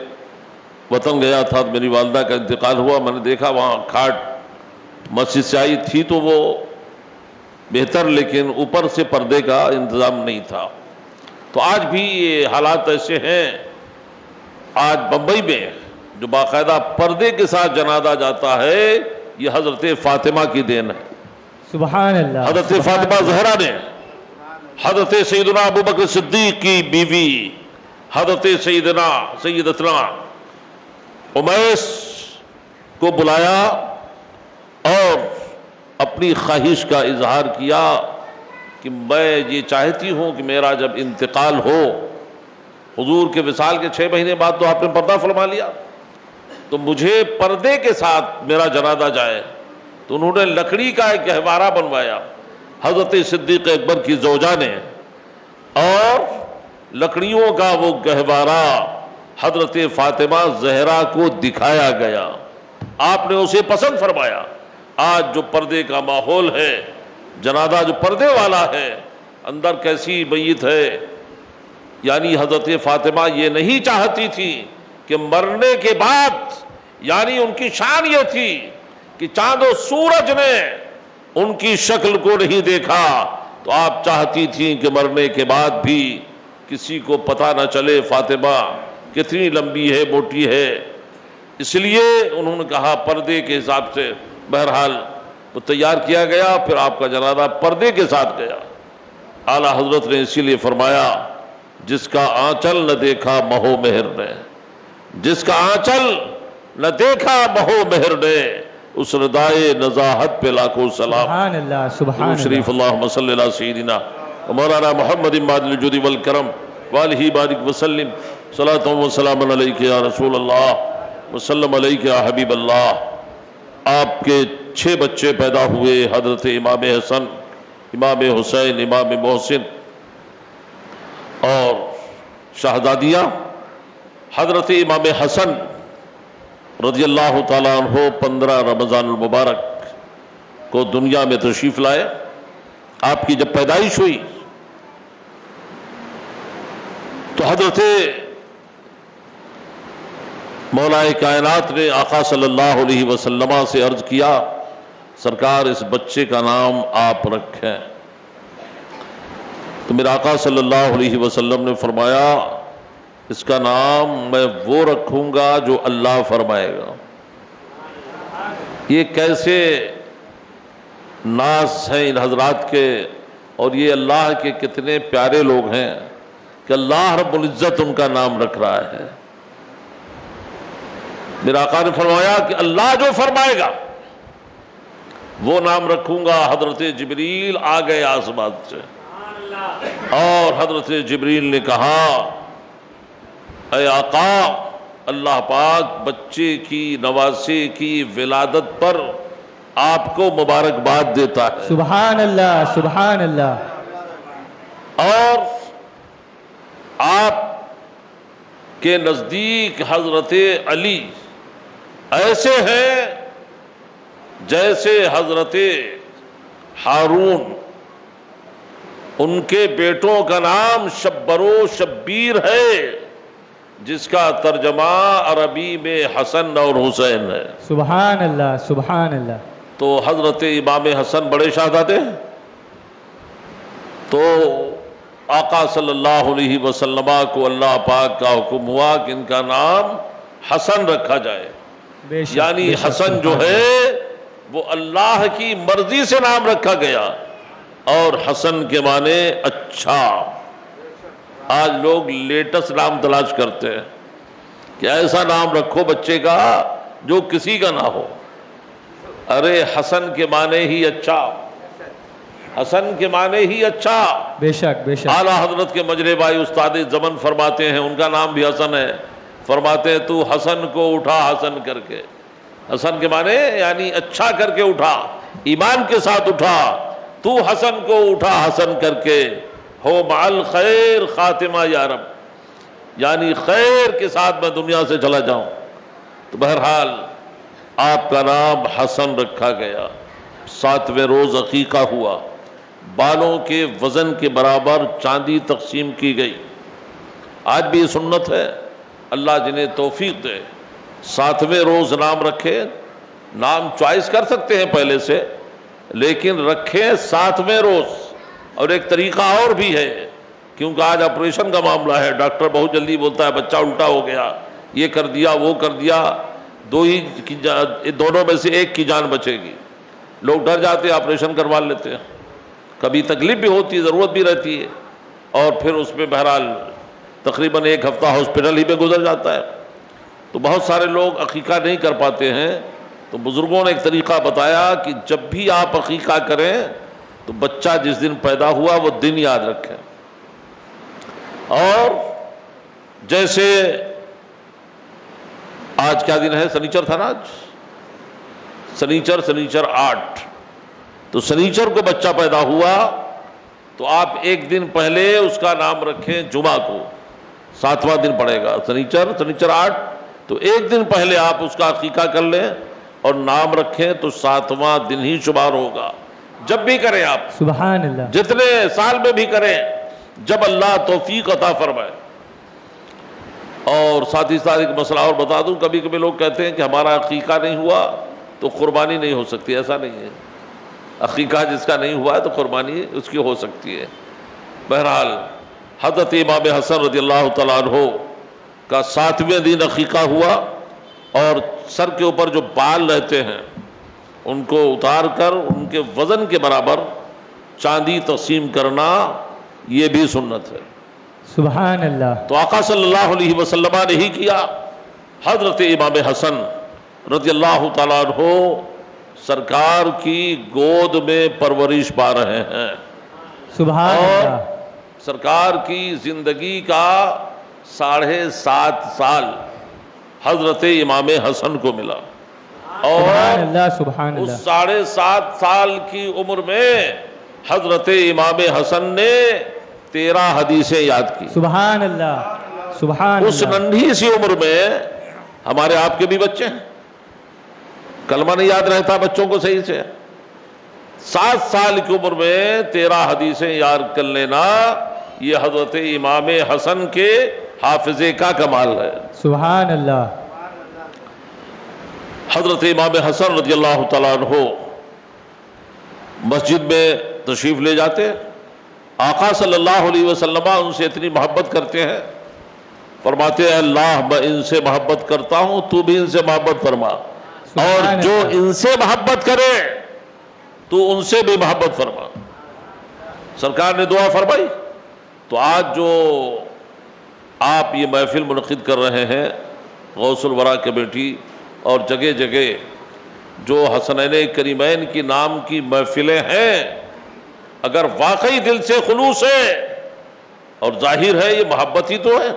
وطن گیا تھا، میری والدہ کا انتقال ہوا، میں نے دیکھا وہاں کھاٹ مسجد سے آئی تھی تو وہ بہتر، لیکن اوپر سے پردے کا انتظام نہیں تھا۔ تو آج بھی یہ حالات ایسے ہیں، آج بمبئی میں جو باقاعدہ پردے کے ساتھ جنازہ جاتا ہے یہ حضرت فاطمہ کی دین ہے۔ سبحان اللہ۔ حضرت فاطمہ زہرا نے حضرت سیدنا ابوبکر صدیق کی بیوی حضرت سیدتنا امیس کو بلایا اور اپنی خواہش کا اظہار کیا کہ میں یہ چاہتی ہوں کہ میرا جب انتقال ہو، حضور کے وصال کے 6 مہینے بعد تو آپ نے پردہ فرما لیا، تو مجھے پردے کے ساتھ میرا جنازہ جائے۔ تو انہوں نے لکڑی کا ایک گہوارہ بنوایا حضرت صدیق اکبر کی زوجہ نے، اور لکڑیوں کا وہ گہوارہ حضرت فاطمہ زہرا کو دکھایا گیا، آپ نے اسے پسند فرمایا۔ آج جو پردے کا ماحول ہے، جنازہ جو پردے والا ہے، اندر کیسی میت ہے، یعنی حضرت فاطمہ یہ نہیں چاہتی تھی کہ مرنے کے بعد، یعنی ان کی شان یہ تھی کہ چاند و سورج نے ان کی شکل کو نہیں دیکھا، تو آپ چاہتی تھیں کہ مرنے کے بعد بھی کسی کو پتہ نہ چلے فاطمہ کتنی لمبی ہے، موٹی ہے۔ اس لیے انہوں نے کہا پردے کے حساب سے، بہرحال وہ تیار کیا گیا، پھر آپ کا جنازہ پردے کے ساتھ گیا۔ اعلیٰ حضرت نے اسی لیے فرمایا جس کا آنچل نہ دیکھا مہو مہر نے، جس کا آنچل نہ دیکھا مہو مہر نے، اس ردائے نزاہت پہ لاکھوں سلام۔ سبحان اللہ سبحان شریف اللہ اللہم صلی اللہ سیدنا مولانا محمد مادل الجود والکرم والہ بارک وسلم صلاۃ و سلام علیک یا رسول اللہ وسلم علیک یا حبیب اللہ۔ آپ کے 6 بچے پیدا ہوئے، حضرت امام حسن، امام حسین، امام محسن اور شہزادیہ حضرت امام حسن رضی اللہ تعالیٰ عنہ 15 رمضان المبارک کو دنیا میں تشریف لائے۔ آپ کی جب پیدائش ہوئی تو حضرت مولا کائنات نے آقا صلی اللہ علیہ وسلم سے عرض کیا سرکار اس بچے کا نام آپ رکھیں، تو میرے آقا صلی اللہ علیہ وسلم نے فرمایا اس کا نام میں وہ رکھوں گا جو اللہ فرمائے گا۔ یہ کیسے ناز ہیں ان حضرات کے، اور یہ اللہ کے کتنے پیارے لوگ ہیں کہ اللہ رب العزت ان کا نام رکھ رہا ہے۔ میرا آقا نے فرمایا کہ اللہ جو فرمائے گا وہ نام رکھوں گا۔ حضرت جبریل آ گئے آسمان سے، اور حضرت جبریل نے کہا اے آقا، اللہ پاک بچے کی نواسے کی ولادت پر آپ کو مبارکباد دیتا ہے، سبحان اللہ سبحان اللہ۔ اور آپ کے نزدیک حضرت علی ایسے ہیں جیسے حضرت ہارون، ان کے بیٹوں کا نام شبر و شبیر ہے، جس کا ترجمہ عربی میں حسن اور حسین ہے۔ سبحان اللہ سبحان اللہ۔ تو حضرت امام حسن بڑے شہزادے ہیں، تو آقا صلی اللہ علیہ وسلم کو اللہ پاک کا حکم ہوا کہ ان کا نام حسن رکھا جائے، بے شک، یعنی بے شک، حسن جو سبحان ہے وہ اللہ کی مرضی سے نام رکھا گیا، اور حسن کے معنی اچھا۔ آج لوگ لیٹسٹ نام تلاش کرتے ہیں کہ ایسا نام رکھو بچے کا جو کسی کا نہ ہو۔ ارے حسن کے معنی ہی اچھا، حسن کے معنی ہی اچھا۔ بے شک بے شک۔ اعلیٰ حضرت کے مجرے بھائی استاد زمن فرماتے ہیں، ان کا نام بھی حسن ہے، فرماتے ہیں تو حسن کو اٹھا حسن کر کے۔ حسن کے معنی یعنی اچھا کر کے اٹھا، ایمان کے ساتھ اٹھا، تو حسن کو اٹھا حسن کر کے، ہو مع خیر خاتمہ یا رب، یعنی خیر کے ساتھ میں دنیا سے چلا جاؤں۔ تو بہرحال آپ کا نام حسن رکھا گیا۔ 7ویں روز عقیقہ ہوا، بالوں کے وزن کے برابر چاندی تقسیم کی گئی۔ آج بھی یہ سنت ہے، اللہ جنہیں توفیق دے 7ویں روز نام رکھے۔ نام چوائس کر سکتے ہیں پہلے سے، لیکن رکھیں 7ویں روز۔ اور ایک طریقہ اور بھی ہے، کیونکہ آج آپریشن کا معاملہ ہے، ڈاکٹر بہت جلدی بولتا ہے بچہ الٹا ہو گیا، یہ کر دیا وہ کر دیا، دونوں میں سے ایک کی جان بچے گی۔ لوگ ڈر جاتے ہیں، آپریشن کروا لیتے ہیں، کبھی تکلیف بھی ہوتی ہے، ضرورت بھی رہتی ہے، اور پھر اس میں بہرحال تقریباً 1 ہفتہ ہاسپٹل ہی میں گزر جاتا ہے۔ تو بہت سارے لوگ عقیقہ نہیں کر پاتے ہیں، تو بزرگوں نے ایک طریقہ بتایا کہ جب بھی آپ عقیقہ کریں تو بچہ جس دن پیدا ہوا وہ دن یاد رکھیں، اور جیسے آج کیا دن ہے؟ سنیچر تھا نا آج، سنیچر 8، تو سنیچر کو بچہ پیدا ہوا تو آپ ایک دن پہلے اس کا نام رکھیں جمعہ کو، 7واں دن پڑے گا، سنیچر 8، تو ایک دن پہلے آپ اس کا عقیقہ کر لیں اور نام رکھیں تو 7واں دن ہی شمار ہوگا۔ جب بھی کریں آپ، سبحان اللہ، جتنے سال میں بھی کریں، جب اللہ توفیق عطا فرمائے۔ اور ساتھ ہی ساتھ ایک مسئلہ اور بتا دوں، کبھی کبھی لوگ کہتے ہیں کہ ہمارا عقیقہ نہیں ہوا تو قربانی نہیں ہو سکتی، ایسا نہیں ہے۔ عقیقہ جس کا نہیں ہوا ہے تو قربانی اس کی ہو سکتی ہے۔ بہرحال حضرت امام حسن رضی اللہ تعالیٰ عنہ کا 7ویں دن عقیقہ ہوا، اور سر کے اوپر جو بال رہتے ہیں ان کو اتار کر ان کے وزن کے برابر چاندی تقسیم کرنا، یہ بھی سنت ہے۔ سبحان اللہ، تو آقا صلی اللہ علیہ وسلم نے ہی کیا۔ حضرت امام حسن رضی اللہ تعالیٰ عنہ سرکار کی گود میں پرورش پا رہے ہیں، سبحان اور اللہ، سرکار کی زندگی کا 7.5 سال حضرت امام حسن کو ملا، سبحان اور اللہ، سبحان اس اللہ، 7.5 سال کی عمر میں حضرت امام حسن نے 13 حدیثیں یاد کی۔ سبحان اللہ، سبحان اس اللہ، ننھی سی عمر میں ہمارے آپ کے بھی بچے ہیں، کلمہ نہیں یاد رہتا بچوں کو صحیح سے، 7 سال کی عمر میں 13 حدیثیں یاد کر لینا، یہ حضرت امام حسن کے حافظے کا کمال ہے۔ سبحان اللہ، حضرت امام حسن رضی اللہ تعالیٰ عنہ مسجد میں تشریف لے جاتے، آقا صلی اللہ علیہ وسلم ان سے اتنی محبت کرتے ہیں، فرماتے ہیں اللہ میں ان سے محبت کرتا ہوں، تو بھی ان سے محبت فرما، اور سبحان جو اللہ، ان سے محبت کرے تو ان سے بھی محبت فرما۔ سرکار نے دعا فرمائی۔ تو آج جو آپ یہ محفل منعقد کر رہے ہیں، غوث الورا کمیٹی اور جگہ جگہ جو حسنین کریمین کی نام کی محفلیں ہیں، اگر واقعی دل سے خلوص ہے اور ظاہر ہے یہ محبت ہی تو ہے،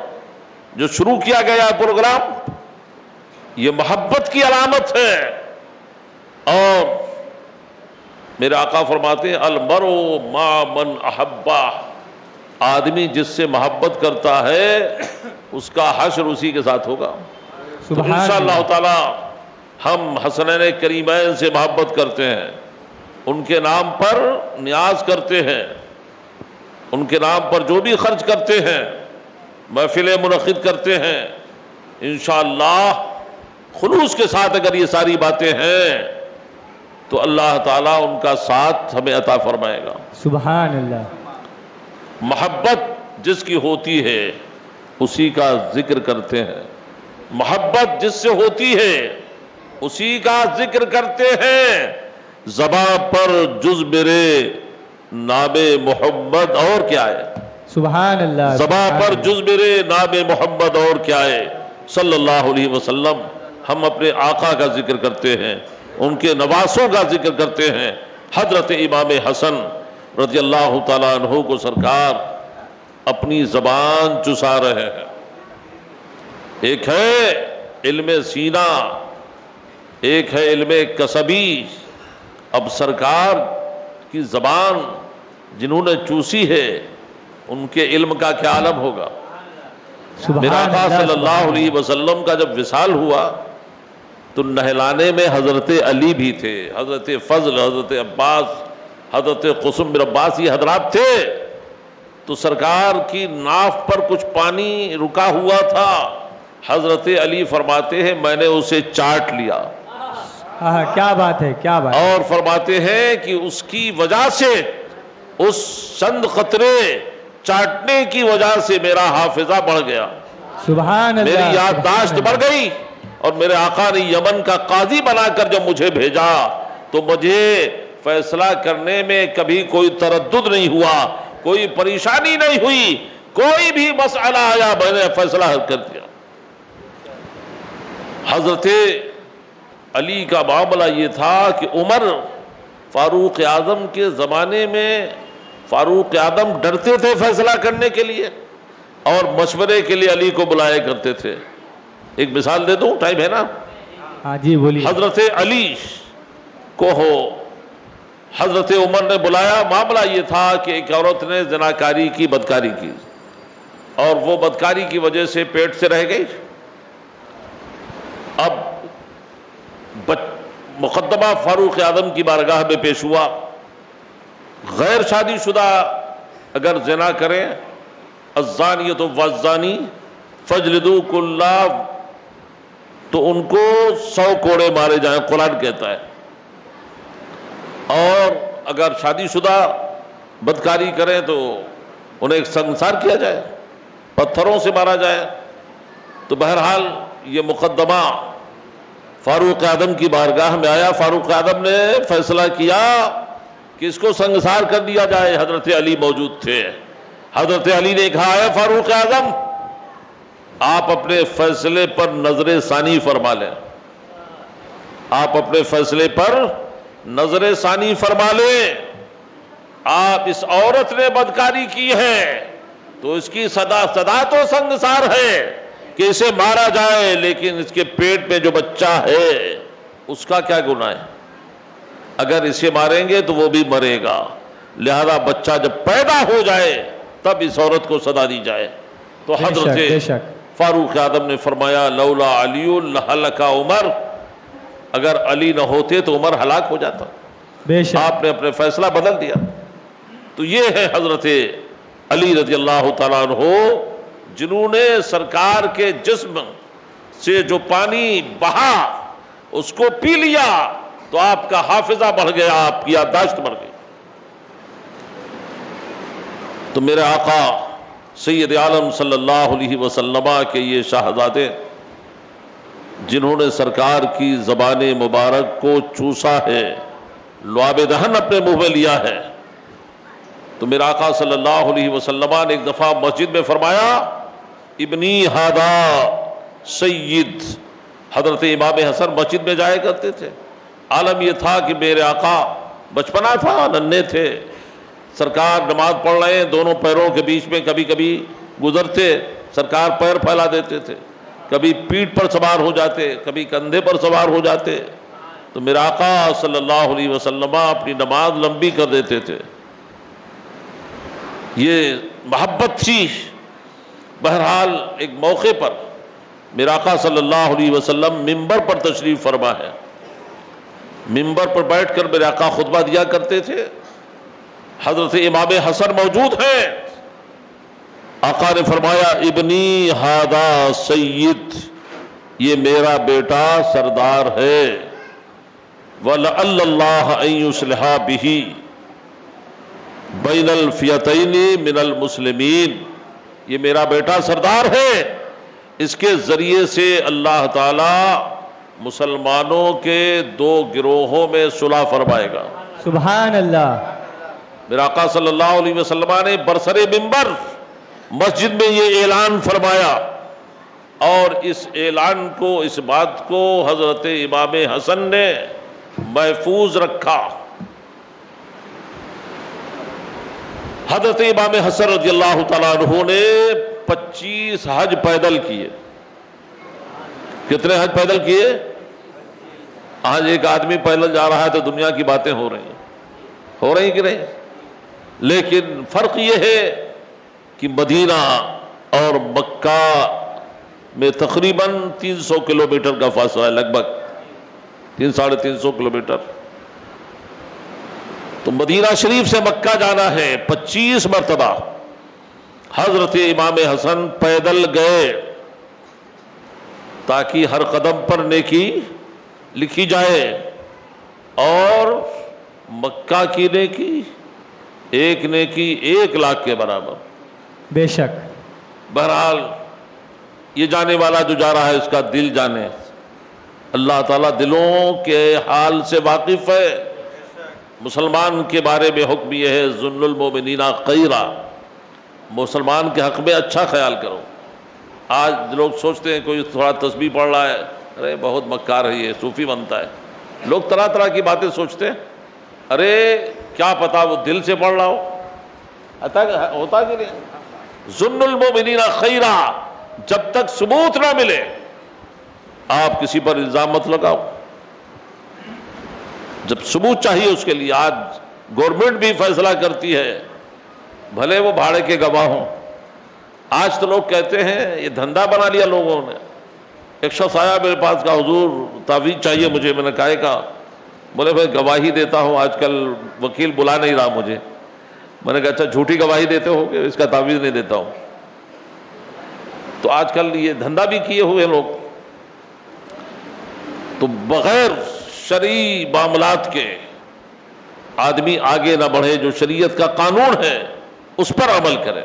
جو شروع کیا گیا پروگرام یہ محبت کی علامت ہے۔ اور میرے آقا فرماتے ہیں المرء مع من احبہ، آدمی جس سے محبت کرتا ہے اس کا حشر اسی کے ساتھ ہوگا۔ تو سبحان انشاءاللہ اللہ، تعالی ہم حسنین کریمین سے محبت کرتے ہیں، ان کے نام پر نیاز کرتے ہیں، ان کے نام پر جو بھی خرچ کرتے ہیں، محفلیں منعقد کرتے ہیں، انشاءاللہ خلوص کے ساتھ اگر یہ ساری باتیں ہیں تو اللہ تعالیٰ ان کا ساتھ ہمیں عطا فرمائے گا۔ سبحان اللہ، محبت جس کی ہوتی ہے اسی کا ذکر کرتے ہیں، محبت جس سے ہوتی ہے اسی کا ذکر کرتے ہیں۔ زباں پر جز میرے نام محمد اور کیا ہے، سبحان اللہ، زباں سبحان پر اللہ، جز میرے نام محمد اور کیا ہے، صلی اللہ علیہ وسلم۔ ہم اپنے آقا کا ذکر کرتے ہیں، ان کے نواسوں کا ذکر کرتے ہیں۔ حضرت امام حسن رضی اللہ تعالیٰ عنہ کو سرکار اپنی زبان چسا رہے ہیں۔ ایک ہے علم سینہ، ایک ہے علم کسبی۔ اب سرکار کی زبان جنہوں نے چوسی ہے ان کے علم کا کیا عالم ہوگا۔ سبحان میرا آقا اللہ، صلی اللہ سبحان علیہ وسلم کا جب وصال ہوا تو نہلانے میں حضرت علی بھی تھے، حضرت فضل، حضرت عباس، حضرت قسم بن عباس، یہ حضرات تھے۔ تو سرکار کی ناف پر کچھ پانی رکا ہوا تھا، حضرت علی فرماتے ہیں میں نے اسے چاٹ لیا، ہاں، کیا بات ہے، کیا بات ہے، اور فرماتے ہیں کہ اس کی وجہ سے، اس چند قطرے چاٹنے کی وجہ سے میرا حافظہ بڑھ گیا، سبحان اللہ، میری یادداشت سبحان بڑھ گئی، اور میرے آقا نے یمن کا قاضی بنا کر جب مجھے بھیجا تو مجھے فیصلہ کرنے میں کبھی کوئی تردد نہیں ہوا، کوئی پریشانی نہیں ہوئی، کوئی بھی مسئلہ آیا میں نے فیصلہ حل کر دیا۔ حضرت علی کا معاملہ یہ تھا کہ عمر فاروق اعظم کے زمانے میں فاروق اعظم ڈرتے تھے فیصلہ کرنے کے لیے اور مشورے کے لیے علی کو بلایا کرتے تھے۔ ایک مثال دے دوں، ٹائم ہے نا؟ ہاں جی بولیے، حضرت علی کو ہو حضرت عمر نے بلایا. معاملہ یہ تھا کہ ایک عورت نے زناکاری کی، بدکاری کی، اور وہ بدکاری کی وجہ سے پیٹ سے رہ گئی. اب مقدمہ فاروق اعظم کی بارگاہ میں پیش ہوا. غیر شادی شدہ اگر زنا کریں، الزانیۃ والزانی فاجلدوا کل، تو ان کو 100 کوڑے مارے جائیں، قرآن کہتا ہے. اور اگر شادی شدہ بدکاری کریں تو انہیں سنسار کیا جائے، پتھروں سے مارا جائے. تو بہرحال یہ مقدمہ فاروق اعظم کی بارگاہ میں آیا. فاروق اعظم نے فیصلہ کیا کہ اس کو سنسار کر دیا جائے. حضرت علی موجود تھے. حضرت علی نے کہا، اے فاروق اعظم، آپ اپنے فیصلے پر نظر ثانی فرما لیں. آپ اپنے فیصلے پر نظر ثانی فرما لیں. آپ، اس عورت نے بدکاری کی ہے تو اس کی سزا تو سنگسار ہے کہ اسے مارا جائے، لیکن اس کے پیٹ میں جو بچہ ہے اس کا کیا گناہ ہے؟ اگر اسے ماریں گے تو وہ بھی مرے گا. لہذا بچہ جب پیدا ہو جائے تب اس عورت کو سزا دی جائے. تو حضرت فاروق اعظم نے فرمایا، لولا علی لہلک عمر، اگر علی نہ ہوتے تو عمر ہلاک ہو جاتا. بے شک. آپ نے اپنے فیصلہ بدل دیا. تو یہ ہے حضرت علی رضی اللہ تعالیٰ عنہ، جنہوں نے سرکار کے جسم سے جو پانی بہا اس کو پی لیا تو آپ کا حافظہ بڑھ گیا، آپ کی یادداشت بڑھ گئی. تو میرے آقا سید عالم صلی اللہ علیہ وسلم کے یہ شاہزادے، جنہوں نے سرکار کی زبان مبارک کو چوسا ہے، لعاب دہن اپنے منہ میں لیا ہے. تو میرے آقا صلی اللہ علیہ وسلم نے ایک دفعہ مسجد میں فرمایا، ابنی ہادا سید. حضرت امام حسن مسجد میں جایا کرتے تھے. عالم یہ تھا کہ میرے آقا بچپنا تھا، ننھے تھے، سرکار نماز پڑھ رہے ہیں، دونوں پیروں کے بیچ میں کبھی کبھی گزرتے، سرکار پیر پھیلا دیتے تھے، کبھی پیٹھ پر سوار ہو جاتے، کبھی کندھے پر سوار ہو جاتے. تو میرے آقا صلی اللہ علیہ وسلم اپنی نماز لمبی کر دیتے تھے. یہ محبت تھی. بہرحال ایک موقع پر میرے آقا صلی اللہ علیہ وسلم منبر پر تشریف فرما ہے. منبر پر بیٹھ کر میرے آقا خطبہ دیا کرتے تھے. حضرت امام حسن موجود ہیں. آقا نے فرمایا، ابنی ہادا سید، یہ میرا بیٹا سردار ہے. وَلَعَلَّ اللَّهَ أَن يُصْلِحَ بِهِ بَيْنَ الْفِئَتَيْنِ مِنَ الْمُسْلِمِينَ، یہ میرا بیٹا سردار ہے، اس کے ذریعے سے اللہ تعالی مسلمانوں کے 2 گروہوں میں صلح فرمائے گا. سبحان اللہ. میرا آقا صلی اللہ علیہ وسلم نے برسر منبر مسجد میں یہ اعلان فرمایا، اور اس اعلان کو، اس بات کو حضرت امام حسن نے محفوظ رکھا. حضرت امام حسن رضی اللہ تعالیٰ عنہ نے 25 حج پیدل کیے. کتنے حج پیدل کیے؟ آج ایک آدمی پیدل جا رہا ہے تو دنیا کی باتیں ہو رہی ہیں کہ نہیں؟ لیکن فرق یہ ہے کہ مدینہ اور مکہ میں تقریباً 300 کلومیٹر کا فاصلہ ہے، لگ بھگ 300-350 کلومیٹر. تو مدینہ شریف سے مکہ جانا ہے 25 مرتبہ. حضرت امام حسن پیدل گئے تاکہ ہر قدم پر نیکی لکھی جائے، اور مکہ کی نیکی، ایک نیکی 1 لاکھ کے برابر. بے شک. بہرحال یہ جانے والا جو جا رہا ہے اس کا دل جانے. اللہ تعالیٰ دلوں کے حال سے واقف ہے. مسلمان کے بارے میں حکم یہ ہے، ظن المؤمنین خیرا، مسلمان کے حق میں اچھا خیال کرو. آج لوگ سوچتے ہیں کوئی تھوڑا تسبیح پڑھ رہا ہے، ارے بہت مکار ہے، یہ صوفی بنتا ہے. لوگ طرح طرح کی باتیں سوچتے ہیں. ارے کیا پتا وہ دل سے پڑھ رہا ہو، ہوتا کہ نہیں. ظن المؤمنین خیرا، جب تک ثبوت نہ ملے آپ کسی پر الزام مت لگاؤ. جب ثبوت چاہیے اس کے لیے. آج گورنمنٹ بھی فیصلہ کرتی ہے، بھلے وہ بھاڑے کے گواہ ہوں۔ آج تو لوگ کہتے ہیں یہ دھندا بنا لیا لوگوں نے۔ ایک شخص آیا میرے پاس، کہا حضور تعویذ چاہیے مجھے۔ میں نے کہا بولے بھائی گواہی دیتا ہوں، آج کل وکیل بلا نہیں رہا مجھے۔ میں نے کہا اچھا جھوٹی گواہی دیتے ہو کہ اس کا تعویذ نہیں دیتا ہوں؟ تو آج کل یہ دھندا بھی کیے ہوئے لوگ، تو بغیر شرعی معاملات کے آدمی آگے نہ بڑھے۔ جو شریعت کا قانون ہے اس پر عمل کرے۔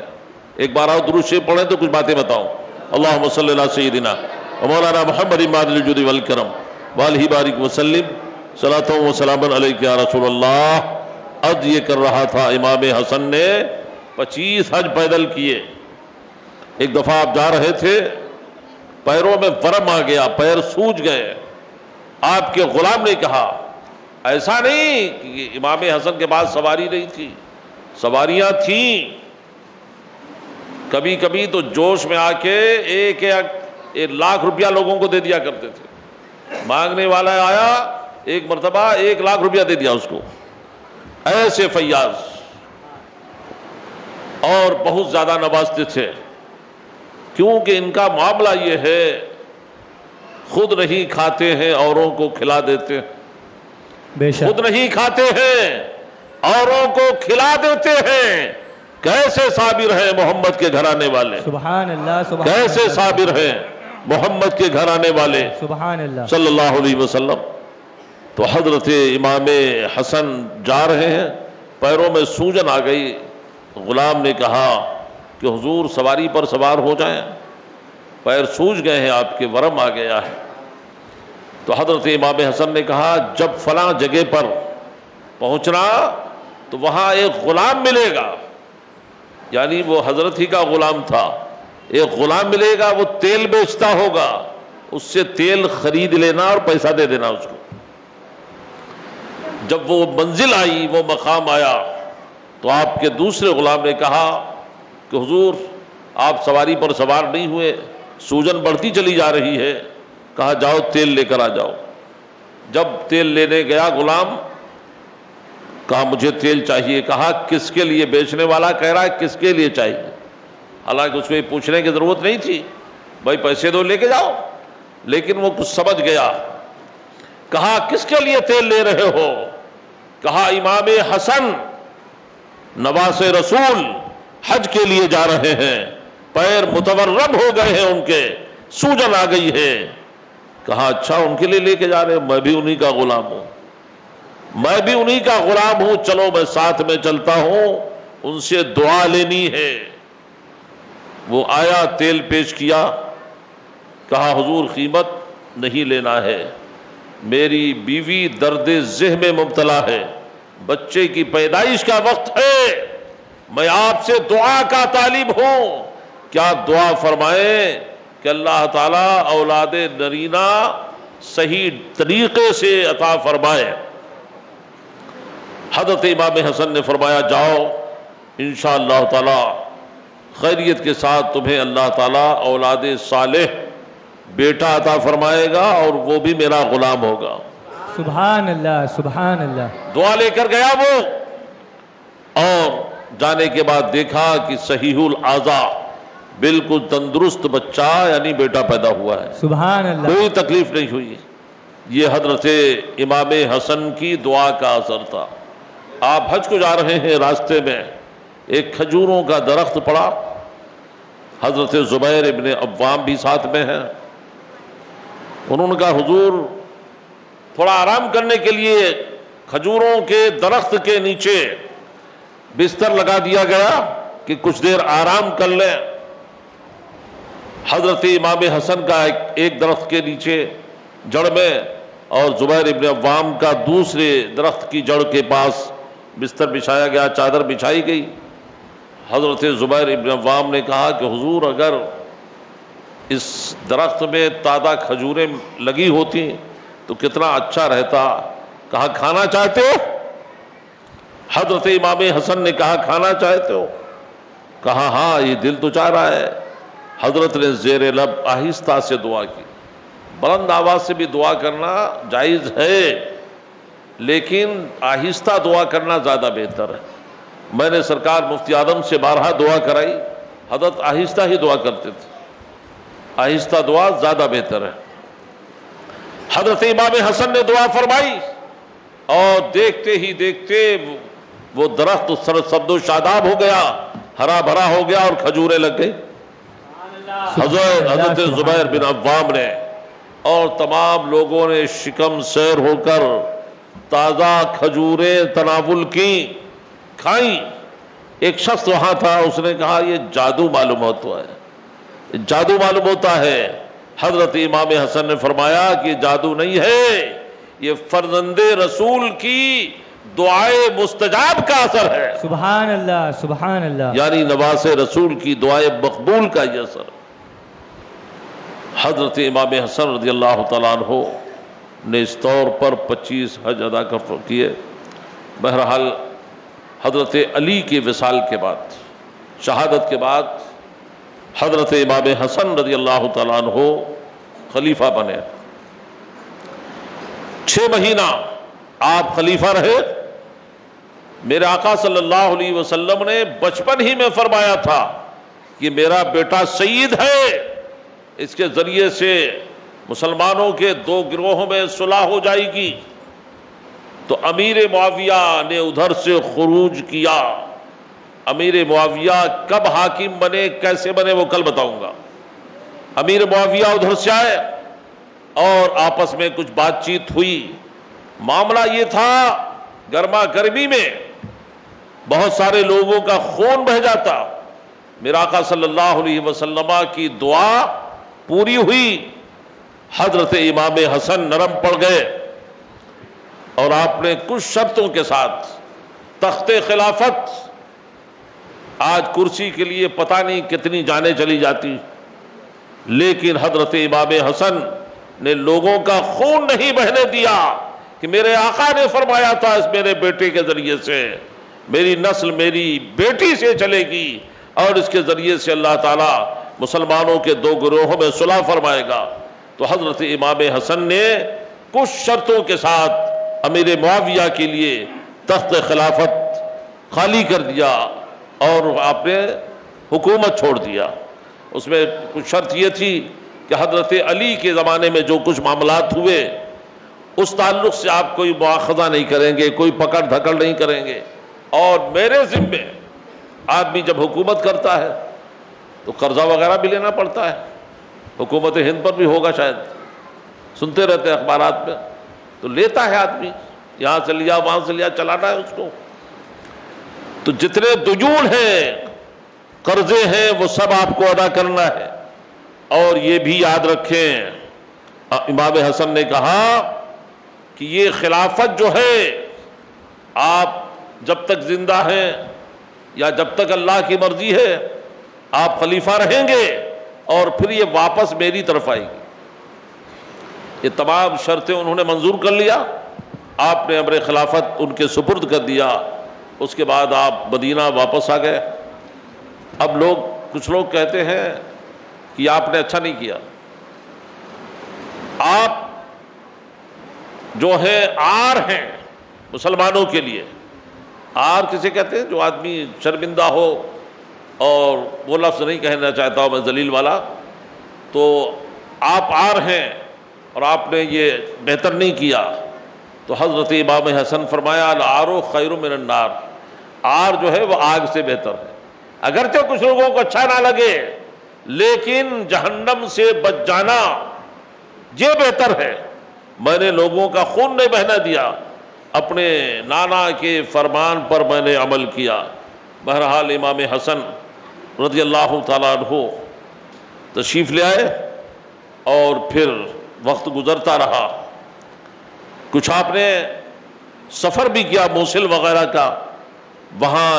ایک بار آؤ درود شریف پڑھیں تو کچھ باتیں بتاؤں۔ اللہم صلی علی سیدنا و مولانا محمد مادل الجود والکرم والہ بارک وسلم صلاۃ و سلام علیک یا رسول اللہ۔ عرض یہ کر رہا تھا امام حسن نے 25 حج پیدل کیے۔ ایک دفعہ آپ جا رہے تھے، پیروں میں ورم آ گیا، پیر سوج گئے۔ آپ کے غلام نے کہا ایسا نہیں کہ امام حسن کے پاس سواری نہیں تھی، سواریاں تھیں۔ کبھی کبھی تو جوش میں آ کے ایک لاکھ روپیہ لوگوں کو دے دیا کرتے تھے۔ مانگنے والا آیا، ایک مرتبہ 1 لاکھ روپیہ دے دیا اس کو۔ ایسے فیاض اور بہت زیادہ نوازتے تھے، کیونکہ ان کا معاملہ یہ ہے خود نہیں کھاتے ہیں اوروں کو کھلا دیتے ہیں، بے شک خود نہیں کھاتے ہیں اوروں کو کھلا دیتے ہیں۔ کیسے صابر ہیں محمد کے گھرانے والے، سبحان اللہ سبحان کیسے اللہ صابر ہیں محمد کے گھرانے والے سبحان اللہ۔ صلی اللہ علیہ وسلم۔ تو حضرت امام حسن جا رہے ہیں، پیروں میں سوجن آ گئی۔ غلام نے کہا کہ حضور سواری پر سوار ہو جائیں، پیر سوج گئے ہیں آپ کے، ورم آ گیا ہے۔ تو حضرت امام حسن نے کہا جب فلاں جگہ پر پہنچنا تو وہاں ایک غلام ملے گا، یعنی وہ حضرت ہی کا غلام تھا، ایک غلام ملے گا، وہ تیل بیچتا ہوگا، اس سے تیل خرید لینا اور پیسہ دے دینا اس کو۔ جب وہ منزل آئی، وہ مقام آیا، تو آپ کے دوسرے غلام نے کہا کہ حضور آپ سواری پر سوار نہیں ہوئے، سوجن بڑھتی چلی جا رہی ہے۔ کہا جاؤ تیل لے کر آ جاؤ۔ جب تیل لینے گیا غلام، کہا مجھے تیل چاہیے۔ کہا کس کے لیے؟ بیچنے والا کہہ رہا ہے کس کے لیے چاہیے، حالانکہ اس کو یہ پوچھنے کی ضرورت نہیں تھی، بھائی پیسے دو لے کے جاؤ، لیکن وہ کچھ سمجھ گیا۔ کہا کس کے لیے تیل لے رہے ہو؟ کہا امام حسن نواز رسول حج کے لیے جا رہے ہیں، پیر متورم ہو گئے ہیں، ان کے سوجن آ گئی ہے۔ کہا اچھا ان کے لیے لے کے جا رہے ہیں، میں بھی انہی کا غلام ہوں، میں بھی انہی کا غلام ہوں، چلو میں ساتھ میں چلتا ہوں، ان سے دعا لینی ہے۔ وہ آیا، تیل پیش کیا، کہا حضور قیمت نہیں لینا ہے، میری بیوی درد ذہن میں مبتلا ہے، بچے کی پیدائش کا وقت ہے، میں آپ سے دعا کا طالب ہوں، کیا دعا فرمائیں کہ اللہ تعالیٰ اولاد نرینہ صحیح طریقے سے عطا فرمائے۔ حضرت امام حسن نے فرمایا جاؤ، انشاءاللہ تعالی خیریت کے ساتھ تمہیں اللہ تعالیٰ اولاد صالح بیٹا عطا فرمائے گا، اور وہ بھی میرا غلام ہوگا۔ سبحان اللہ سبحان اللہ۔ دعا لے کر گیا وہ، اور جانے کے بعد دیکھا کہ صحیح الاعضاء، بالکل تندرست بچہ، یعنی بیٹا پیدا ہوا ہے، سبحان اللہ۔ کوئی تکلیف نہیں ہوئی۔ یہ حضرت امام حسن کی دعا کا اثر تھا۔ آپ حج کو جا رہے ہیں، راستے میں ایک کھجوروں کا درخت پڑا، حضرت زبیر ابن عوام بھی ساتھ میں ہیں۔ انہوں نے کہا حضور تھوڑا آرام کرنے کے لیے کھجوروں کے درخت کے نیچے بستر لگا دیا گیا کہ کچھ دیر آرام کر لیں۔ حضرت امام حسن کا ایک درخت کے نیچے جڑ میں، اور زبیر ابن عوام کا دوسرے درخت کی جڑ کے پاس بستر بچھایا گیا، چادر بچھائی گئی۔ حضرت زبیر ابن عوام نے کہا کہ حضور اگر اس درخت میں تازہ کھجوریں لگی ہوتی تو کتنا اچھا رہتا۔ کہا کھانا چاہتے ہو؟ حضرت امام حسن نے کہا کھانا چاہتے ہو؟ کہا ہاں یہ دل تو چاہ رہا ہے۔ حضرت نے زیر لب آہستہ سے دعا کی، بلند آواز سے بھی دعا کرنا جائز ہے، لیکن آہستہ دعا کرنا زیادہ بہتر ہے۔ میں نے سرکار مفتی اعظم سے بارہا دعا کرائی، حضرت آہستہ ہی دعا کرتے تھے، آہستہ دعا زیادہ بہتر ہے۔ حضرت امام حسن نے دعا فرمائی اور دیکھتے ہی دیکھتے وہ درخت سبز و شاداب ہو گیا، ہرا بھرا ہو گیا اور کھجوریں لگ گئی۔ حضرت زبیر بن عوام نے اور تمام لوگوں نے شکم سیر ہو کر تازہ کھجوریں تناول کی، کھائیں۔ ایک شخص وہاں تھا، اس نے کہا یہ جادو معلوم ہوتا ہے، جادو معلوم ہوتا ہے۔ حضرت امام حسن نے فرمایا کہ یہ جادو نہیں ہے، یہ فرزند رسول کی دعائے مستجاب کا اثر ہے، سبحان اللہ سبحان اللہ۔ یعنی نواز رسول کی دعائے مقبول کا یہ اثر۔ حضرت امام حسن رضی اللہ تعالیٰ عنہ نے اس طور پر 25 حج ادا کیے۔ بہرحال حضرت علی کے وصال کے بعد، شہادت کے بعد، حضرت امام حسن رضی اللہ تعالیٰ عنہ خلیفہ بنے۔ 6 مہینہ آپ خلیفہ رہے۔ میرے آقا صلی اللہ علیہ وسلم نے بچپن ہی میں فرمایا تھا کہ میرا بیٹا سید ہے، اس کے ذریعے سے مسلمانوں کے 2 گروہوں میں صلح ہو جائے گی۔ تو امیر معاویہ نے ادھر سے خروج کیا۔ امیر معاویہ کب حاکم بنے، کیسے بنے، وہ کل بتاؤں گا۔ امیر معاویہ ادھر سے آئے اور آپس میں کچھ بات چیت ہوئی۔ معاملہ یہ تھا گرما گرمی میں بہت سارے لوگوں کا خون بہہ جاتا۔ میرے آقا صلی اللہ علیہ وسلم کی دعا پوری ہوئی، حضرت امام حسن نرم پڑ گئے اور آپ نے کچھ شرطوں کے ساتھ تخت خلافت، آج کرسی کے لیے پتہ نہیں کتنی جانیں چلی جاتی، لیکن حضرت امام حسن نے لوگوں کا خون نہیں بہنے دیا کہ میرے آقا نے فرمایا تھا اس میرے بیٹے کے ذریعے سے میری نسل میری بیٹی سے چلے گی اور اس کے ذریعے سے اللہ تعالیٰ مسلمانوں کے 2 گروہوں میں صلح فرمائے گا۔ تو حضرت امام حسن نے کچھ شرطوں کے ساتھ امیر معاویہ کے لیے تخت خلافت خالی کر دیا اور آپ نے حکومت چھوڑ دیا۔ اس میں کچھ شرط یہ تھی کہ حضرت علی کے زمانے میں جو کچھ معاملات ہوئے اس تعلق سے آپ کوئی مواخذہ نہیں کریں گے، کوئی پکڑ دھکڑ نہیں کریں گے، اور میرے ذمے آدمی جب حکومت کرتا ہے تو قرضہ وغیرہ بھی لینا پڑتا ہے۔ حکومت ہند پر بھی ہوگا شاید، سنتے رہتے ہیں اخبارات میں، تو لیتا ہے آدمی، یہاں سے لیا وہاں سے لیا، چلانا ہے اس کو۔ تو جتنے دیون ہیں، قرضے ہیں، وہ سب آپ کو ادا کرنا ہے۔ اور یہ بھی یاد رکھیں، امام حسن نے کہا کہ یہ خلافت جو ہے آپ جب تک زندہ ہیں یا جب تک اللہ کی مرضی ہے آپ خلیفہ رہیں گے، اور پھر یہ واپس میری طرف آئے گی۔ یہ تمام شرطیں انہوں نے منظور کر لیا، آپ نے امر خلافت ان کے سپرد کر دیا۔ اس کے بعد آپ مدینہ واپس آ گئے۔ اب کچھ لوگ کہتے ہیں کہ آپ نے اچھا نہیں کیا، آپ جو ہے عار ہیں مسلمانوں کے لیے۔ عار کسے کہتے ہیں؟ جو آدمی شرمندہ ہو، اور وہ لفظ نہیں کہنا چاہتا ہوں میں ذلیل والا، تو آپ عار ہیں اور آپ نے یہ بہتر نہیں کیا۔ تو حضرت امام حسن فرمایا العار خیر من النار، عار جو ہے وہ آگ سے بہتر ہے۔ اگرچہ کچھ لوگوں کو اچھا نہ لگے، لیکن جہنم سے بچ جانا یہ بہتر ہے۔ میں نے لوگوں کا خون نہیں بہنے دیا، اپنے نانا کے فرمان پر میں نے عمل کیا۔ بہرحال امام حسن رضی اللہ تعالیٰ عنہ تشریف لے آئے اور پھر وقت گزرتا رہا۔ کچھ آپ نے سفر بھی کیا موصل وغیرہ کا، وہاں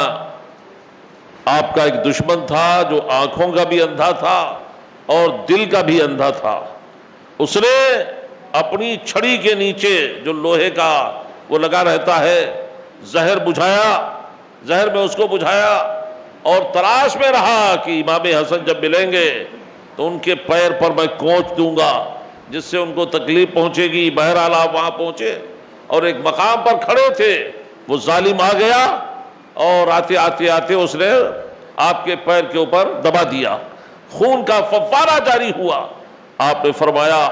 آپ کا ایک دشمن تھا جو آنکھوں کا بھی اندھا تھا اور دل کا بھی اندھا تھا۔ اس نے اپنی چھڑی کے نیچے جو لوہے کا وہ لگا رہتا ہے زہر بجھایا، زہر میں اس کو بجھایا اور تلاش میں رہا کہ امام حسن جب ملیں گے تو ان کے پیر پر میں کونچ دوں گا جس سے ان کو تکلیف پہنچے گی۔ بہرحال آپ وہاں پہنچے اور ایک مقام پر کھڑے تھے، وہ ظالم آ گیا اور آتے آتے آتے اس نے آپ کے پیر کے اوپر دبا دیا، خون کا فوارہ جاری ہوا۔ آپ نے فرمایا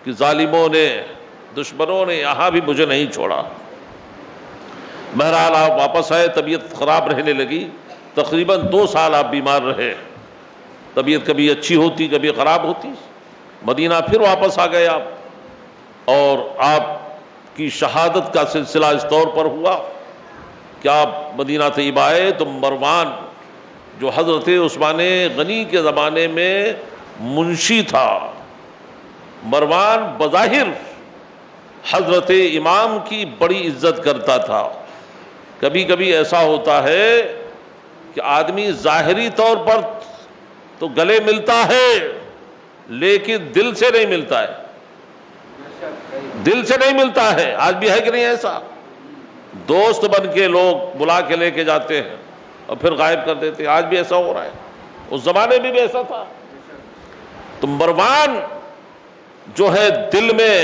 کہ ظالموں نے، دشمنوں نے یہاں بھی مجھے نہیں چھوڑا۔ بہرحال آپ واپس آئے، طبیعت خراب رہنے لگی، تقریباً 2 سال آپ بیمار رہے، طبیعت کبھی اچھی ہوتی کبھی خراب ہوتی۔ مدینہ پھر واپس آ گئے آپ، اور آپ کی شہادت کا سلسلہ اس طور پر ہوا کہ آپ مدینہ طیبہ آئے تو مروان جو حضرت عثمان غنی کے زمانے میں منشی تھا، مروان بظاہر حضرت امام کی بڑی عزت کرتا تھا۔ کبھی کبھی ایسا ہوتا ہے کہ آدمی ظاہری طور پر تو گلے ملتا ہے لیکن دل سے نہیں ملتا ہے، دل سے نہیں ملتا ہے۔ آج بھی ہے کہ نہیں ایسا؟ دوست بن کے لوگ بلا کے لے کے جاتے ہیں اور پھر غائب کر دیتے ہیں، آج بھی ایسا ہو رہا ہے، اس زمانے میں بھی ایسا تھا۔ تو مروان جو ہے دل میں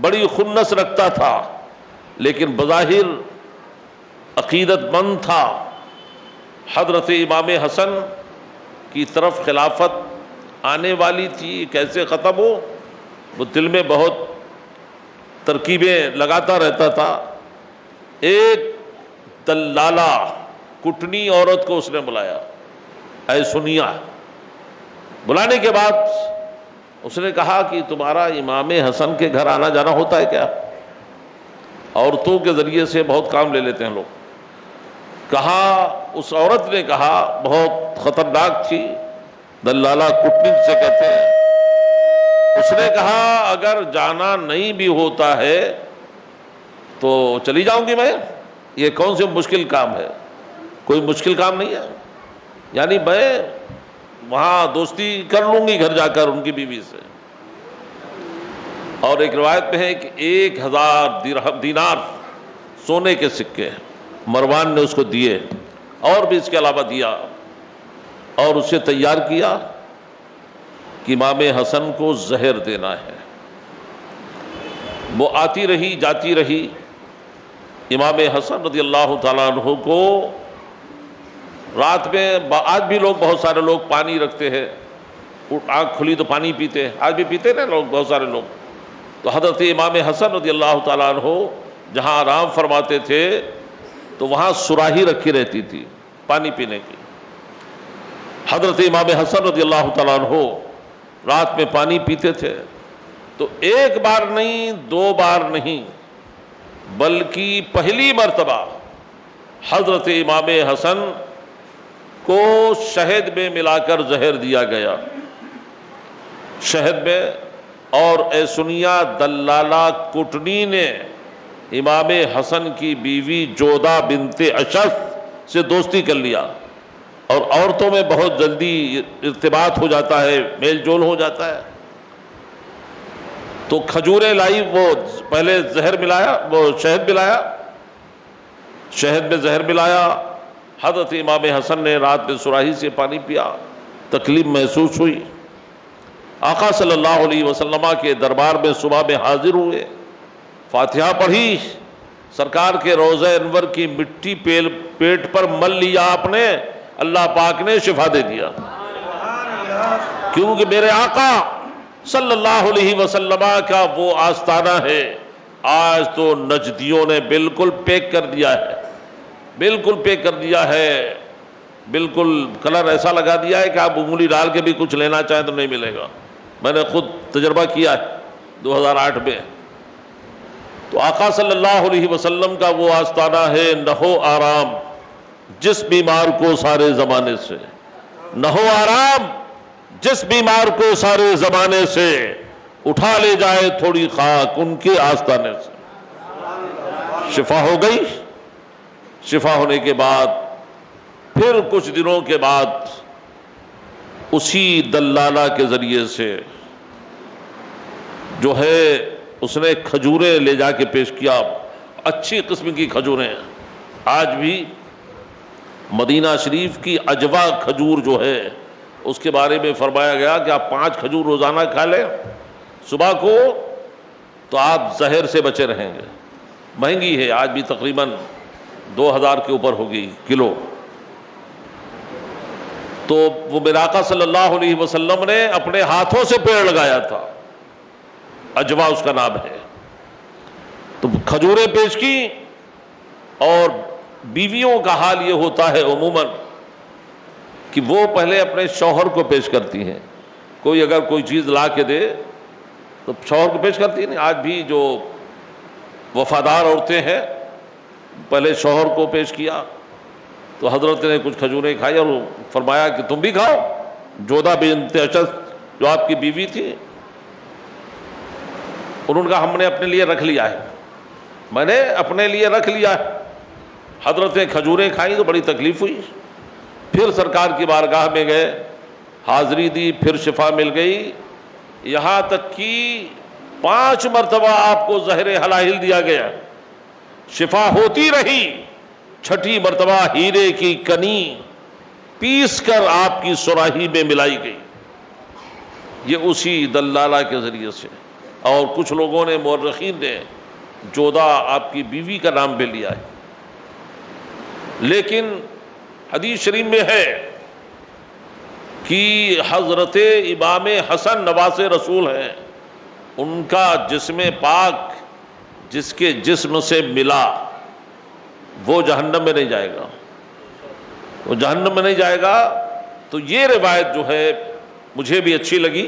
بڑی خنس رکھتا تھا لیکن بظاہر عقیدت مند تھا۔ حضرت امام حسن کی طرف خلافت آنے والی تھی، کیسے ختم ہو، وہ دل میں بہت ترکیبیں لگاتا رہتا تھا۔ ایک دلالہ کٹنی عورت کو اس نے بلایا، اے سنیا، بلانے کے بعد اس نے کہا کہ تمہارا امام حسن کے گھر آنا جانا ہوتا ہے کیا؟ عورتوں کے ذریعے سے بہت کام لے لیتے ہیں لوگ۔ کہا، اس عورت نے کہا، بہت خطرناک تھی، دلالہ کٹنی سے کہتے ہیں، اس نے کہا اگر جانا نہیں بھی ہوتا ہے تو چلی جاؤں گی میں، یہ کون سے مشکل کام ہے؟ کوئی مشکل کام نہیں ہے، یعنی میں وہاں دوستی کر لوں گی گھر جا کر ان کی بیوی سے۔ اور ایک روایت میں ہے کہ 1000 دینار سونے کے سکے مروان نے اس کو دیے، اور بھی اس کے علاوہ دیا، اور اسے تیار کیا کہ امام حسن کو زہر دینا ہے۔ وہ آتی رہی جاتی رہی، امام حسن رضی اللہ تعالیٰ عنہ کو رات میں، آج بھی لوگ، بہت سارے لوگ پانی رکھتے ہیں، آنکھ کھلی تو پانی پیتے ہیں، آج بھی پیتے نا لوگ، بہت سارے لوگ۔ تو حضرت امام حسن رضی اللہ تعالیٰ عنہ جہاں آرام فرماتے تھے تو وہاں سراہی رکھی رہتی تھی پانی پینے کی۔ حضرت امام حسن رضی اللہ تعالیٰ عنہ رات میں پانی پیتے تھے، تو ایک بار نہیں، 2 بار نہیں، بلکہ پہلی مرتبہ حضرت امام حسن کو شہد میں ملا کر زہر دیا گیا، شہد میں۔ اور اے سنیا، دلالہ کٹنی نے امام حسن کی بیوی جودہ بنت اشس سے دوستی کر لیا، اور عورتوں میں بہت جلدی ارتباط ہو جاتا ہے، میل جول ہو جاتا ہے۔ تو کھجوریں لائی، وہ پہلے زہر ملایا، وہ شہد ملایا، شہد میں زہر ملایا۔ حضرت امام حسن نے رات میں سراہی سے پانی پیا، تکلیف محسوس ہوئی، آقا صلی اللہ علیہ وسلم کے دربار میں صبح میں حاضر ہوئے، فاتحہ پڑھی، سرکار کے روضہ انور کی مٹی پیٹ پر مل لیا آپ نے، اللہ پاک نے شفا دے دیا، کیونکہ میرے آقا صلی اللہ علیہ وسلم کا وہ آستانہ ہے۔ آج تو نجدیوں نے بالکل پیک کر دیا ہے، بالکل پیک کر دیا ہے، بالکل کلر ایسا لگا دیا ہے کہ آپ انگلی ڈال کے بھی کچھ لینا چاہیں تو نہیں ملے گا۔ میں نے خود تجربہ کیا ہے 2008 میں۔ تو آقا صلی اللہ علیہ وسلم کا وہ آستانہ ہے، نہو آرام جس بیمار کو سارے زمانے سے، نہو آرام جس بیمار کو سارے زمانے سے، اٹھا لے جائے تھوڑی خاک ان کے آستانے سے۔ شفا ہو گئی۔ شفا ہونے کے بعد پھر کچھ دنوں کے بعد اسی دلالہ کے ذریعے سے جو ہے اس نے کھجوریں لے جا کے پیش کیا، اچھی قسم کی کھجوریں۔ آج بھی مدینہ شریف کی عجوا کھجور جو ہے اس کے بارے میں فرمایا گیا کہ آپ 5 کھجور روزانہ کھا لیں صبح کو تو آپ زہر سے بچے رہیں گے۔ مہنگی ہے، آج بھی تقریباً 2000 کے اوپر ہوگی کلو. تو وہ میرے آقا صلی اللہ علیہ وسلم نے اپنے ہاتھوں سے پیڑ لگایا تھا، اجوا اس کا نام ہے. تو کھجوریں پیش کی. اور بیویوں کا حال یہ ہوتا ہے عموماً کہ وہ پہلے اپنے شوہر کو پیش کرتی ہیں. کوئی اگر کوئی چیز لا کے دے تو شوہر کو پیش کرتی ہیں. آج بھی جو وفادار عورتیں ہیں پہلے شوہر کو پیش کیا. تو حضرت نے کچھ کھجوریں کھائی اور فرمایا کہ تم بھی کھاؤ. جودہ بنت اشج جو آپ کی بیوی تھی، انہوں نے کہا ہم نے اپنے لیے رکھ لیا ہے، میں نے اپنے لیے رکھ لیا ہے. حضرت نے کھجوریں کھائیں تو بڑی تکلیف ہوئی. پھر سرکار کی بارگاہ میں گئے، حاضری دی، پھر شفا مل گئی. یہاں تک کہ 5 مرتبہ آپ کو زہر حلاہل دیا گیا، شفا ہوتی رہی. 6ٹھی مرتبہ ہیرے کی کنی پیس کر آپ کی سراہی میں ملائی گئی. یہ اسی دلالہ کے ذریعے سے. اور کچھ لوگوں نے، مورخین نے، جودہ آپ کی بیوی کا نام بھی لیا ہے. لیکن حدیث شریف میں ہے کہ حضرت امام حسن نواز رسول ہیں، ان کا جسم پاک جس کے جسم سے ملا وہ جہنم میں نہیں جائے گا، وہ جہنم میں نہیں جائے گا. تو یہ روایت جو ہے مجھے بھی اچھی لگی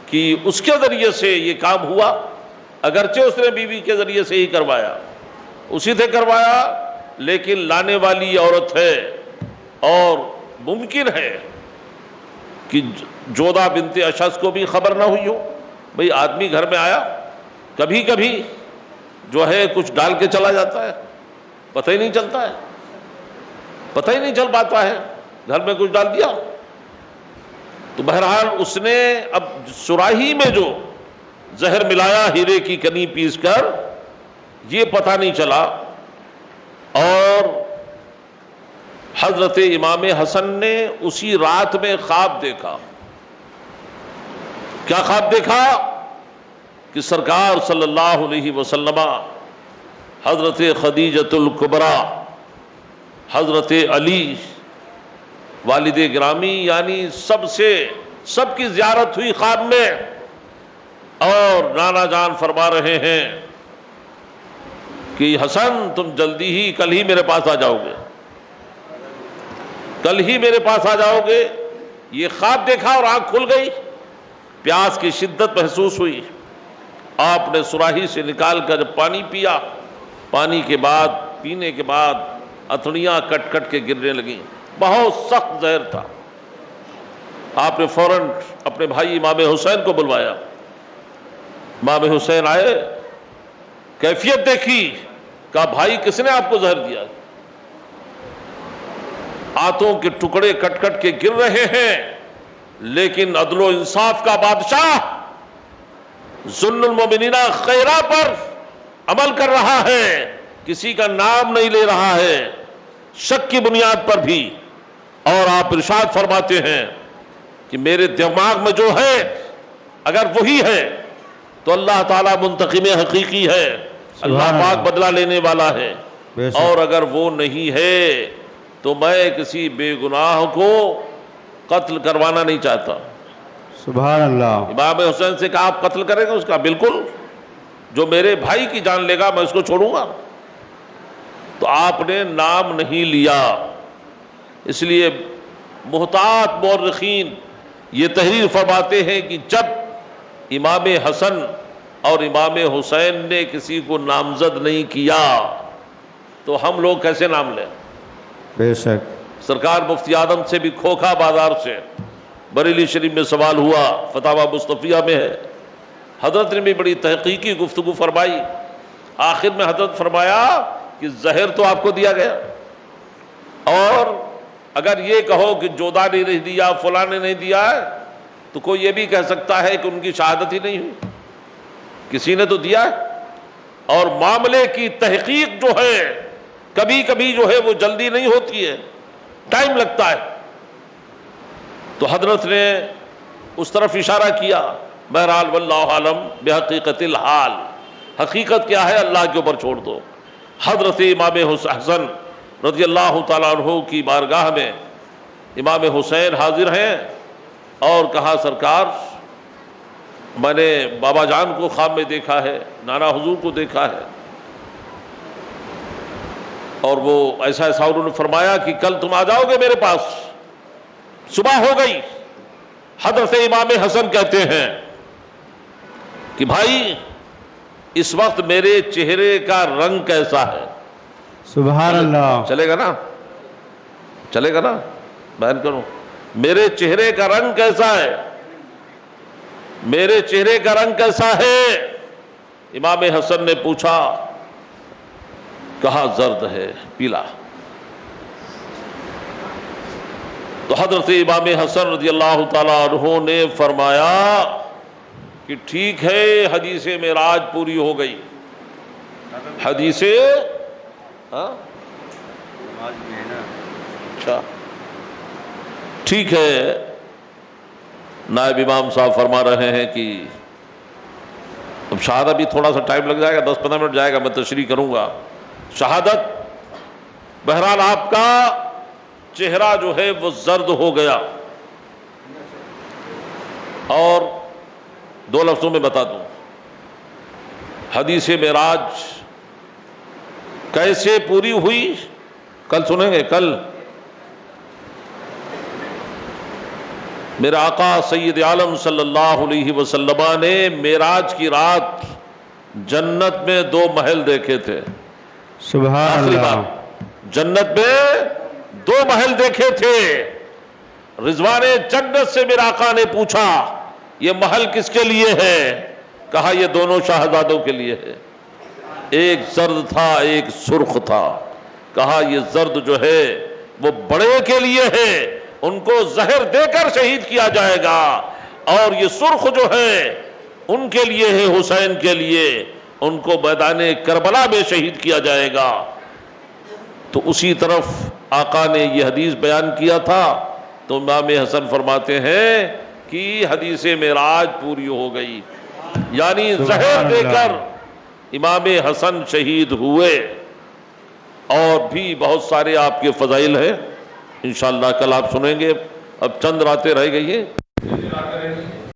کہ اس کے ذریعے سے یہ کام ہوا. اگرچہ اس نے بیوی کے ذریعے سے ہی کروایا، اسی سے کروایا، لیکن لانے والی عورت ہے اور ممکن ہے کہ جودہ بنت اشج کو بھی خبر نہ ہوئی ہو. بھئی آدمی گھر میں آیا، کبھی کبھی جو ہے کچھ ڈال کے چلا جاتا ہے، پتہ ہی نہیں چلتا ہے، پتہ ہی نہیں چل پاتا ہے، گھر میں کچھ ڈال دیا. تو بہرحال اس نے اب سراہی میں جو زہر ملایا ہیرے کی کنی پیس کر، یہ پتہ نہیں چلا. اور حضرت امام حسن نے اسی رات میں خواب دیکھا. کیا خواب دیکھا؟ کہ سرکار صلی اللہ علیہ وسلم، حضرت خدیجۃ الکبریٰ، حضرت علی والد گرامی، یعنی سب کی زیارت ہوئی خواب میں. اور نانا جان فرما رہے ہیں کہ حسن تم جلدی ہی کل ہی میرے پاس آ جاؤ گے، کل ہی میرے پاس آ جاؤ گے. یہ خواب دیکھا اور آنکھ کھل گئی. پیاس کی شدت محسوس ہوئی. آپ نے سراہی سے نکال کر جب پانی پیا، پانی کے بعد، پینے کے بعد اتھڑیاں کٹ کٹ کے گرنے لگیں. بہت سخت زہر تھا. آپ نے فوراً اپنے بھائی امام حسین کو بلوایا. امام حسین آئے، کیفیت دیکھی، کہا بھائی کس نے آپ کو زہر دیا؟ آنتوں کے ٹکڑے کٹ کٹ کے گر رہے ہیں، لیکن عدل و انصاف کا بادشاہ ذل المؤمنین خیرہ پر عمل کر رہا ہے، کسی کا نام نہیں لے رہا ہے، شک کی بنیاد پر بھی. اور آپ ارشاد فرماتے ہیں کہ میرے دماغ میں جو ہے اگر وہی ہے تو اللہ تعالیٰ منتقم حقیقی ہے، اللہ پاک بدلہ لینے والا ہے. اور اگر وہ نہیں ہے تو میں کسی بے گناہ کو قتل کروانا نہیں چاہتا. سبحان اللہ. امام حسین سے کہا آپ قتل کریں گے اس کا؟ بالکل، جو میرے بھائی کی جان لے گا میں اس کو چھوڑوں گا. تو آپ نے نام نہیں لیا. اس لیے محتاط مورخین یہ تحریر فرماتے ہیں کہ جب امام حسن اور امام حسین نے کسی کو نامزد نہیں کیا تو ہم لوگ کیسے نام لیں؟ بے شک. سرکار مفتی اعظم سے بھی کھوکھا بازار سے بریلی شریف میں سوال ہوا، فتاوی مصطفیہ میں ہے. حضرت نے بھی بڑی تحقیقی گفتگو فرمائی. آخر میں حضرت فرمایا کہ زہر تو آپ کو دیا گیا، اور اگر یہ کہو کہ جودہ نے نہیں دیا، فلاں نے نہیں دیا ہے، تو کوئی یہ بھی کہہ سکتا ہے کہ ان کی شہادت ہی نہیں ہوئی، کسی نے تو دیا ہے. اور معاملے کی تحقیق جو ہے کبھی کبھی جو ہے وہ جلدی نہیں ہوتی ہے، ٹائم لگتا ہے. تو حضرت نے اس طرف اشارہ کیا. بہرحال واللہ عالم بحقیقت الحال. حقیقت کیا ہے اللہ کے اوپر چھوڑ دو۔ حضرت امام حسن رضی اللہ تعالیٰ عنہ کی بارگاہ میں امام حسین حاضر ہیں اور کہا سرکار میں نے بابا جان کو خواب میں دیکھا ہے، نانا حضور کو دیکھا ہے، اور وہ ایسا انہوں نے فرمایا کہ کل تم آ جاؤ گے میرے پاس۔ صبح ہو گئی، حضرت امام حسن کہتے ہیں کہ بھائی اس وقت میرے چہرے کا رنگ کیسا ہے؟ سبحان اللہ۔ چلے گا نا؟ چلے گا نا؟ بیان کرو، میرے چہرے کا رنگ کیسا ہے؟ میرے چہرے کا رنگ کیسا ہے؟ امام حسن نے پوچھا، کہا زرد ہے، پیلا۔ تو حضرت امام حسن رضی اللہ تعالیٰ عنہ نے فرمایا کہ ٹھیک ہے، حدیث معراج پوری ہو گئی۔ حدیث اچھا ٹھیک ہے۔ نائب امام صاحب فرما رہے ہیں کہ اب شہادت بھی تھوڑا سا ٹائم لگ جائے گا، 10-15 منٹ جائے گا، میں تشریح کروں گا۔ شہادت بہرحال آپ کا چہرہ جو ہے وہ زرد ہو گیا، اور 2 لفظوں میں بتا دوں، حدیث معراج کیسے پوری ہوئی کل سنیں گے۔ کل میرے آقا سید عالم صلی اللہ علیہ وسلم نے معراج کی رات جنت میں 2 محل دیکھے تھے۔ سبحان آخری اللہ۔ بات، جنت میں 2 محل دیکھے تھے۔ رضوان جنت سے میرے آقا نے پوچھا یہ محل کس کے لیے ہے؟ کہا یہ دونوں شہزادوں کے لیے ہے، ایک زرد تھا ایک سرخ تھا۔ کہا یہ زرد جو ہے وہ بڑے کے لیے ہے، ان کو زہر دے کر شہید کیا جائے گا، اور یہ سرخ جو ہے ان کے لیے ہے، حسین کے لیے، ان کو میدان کربلا میں شہید کیا جائے گا۔ تو اسی طرف آقا نے یہ حدیث بیان کیا تھا، تو امام حسن فرماتے ہیں کہ حدیث معراج پوری ہو گئی، یعنی زہر دے کر امام حسن شہید ہوئے۔ اور بھی بہت سارے آپ کے فضائل ہیں، انشاءاللہ کل آپ سنیں گے، اب چند راتیں رہ گئی ہیں۔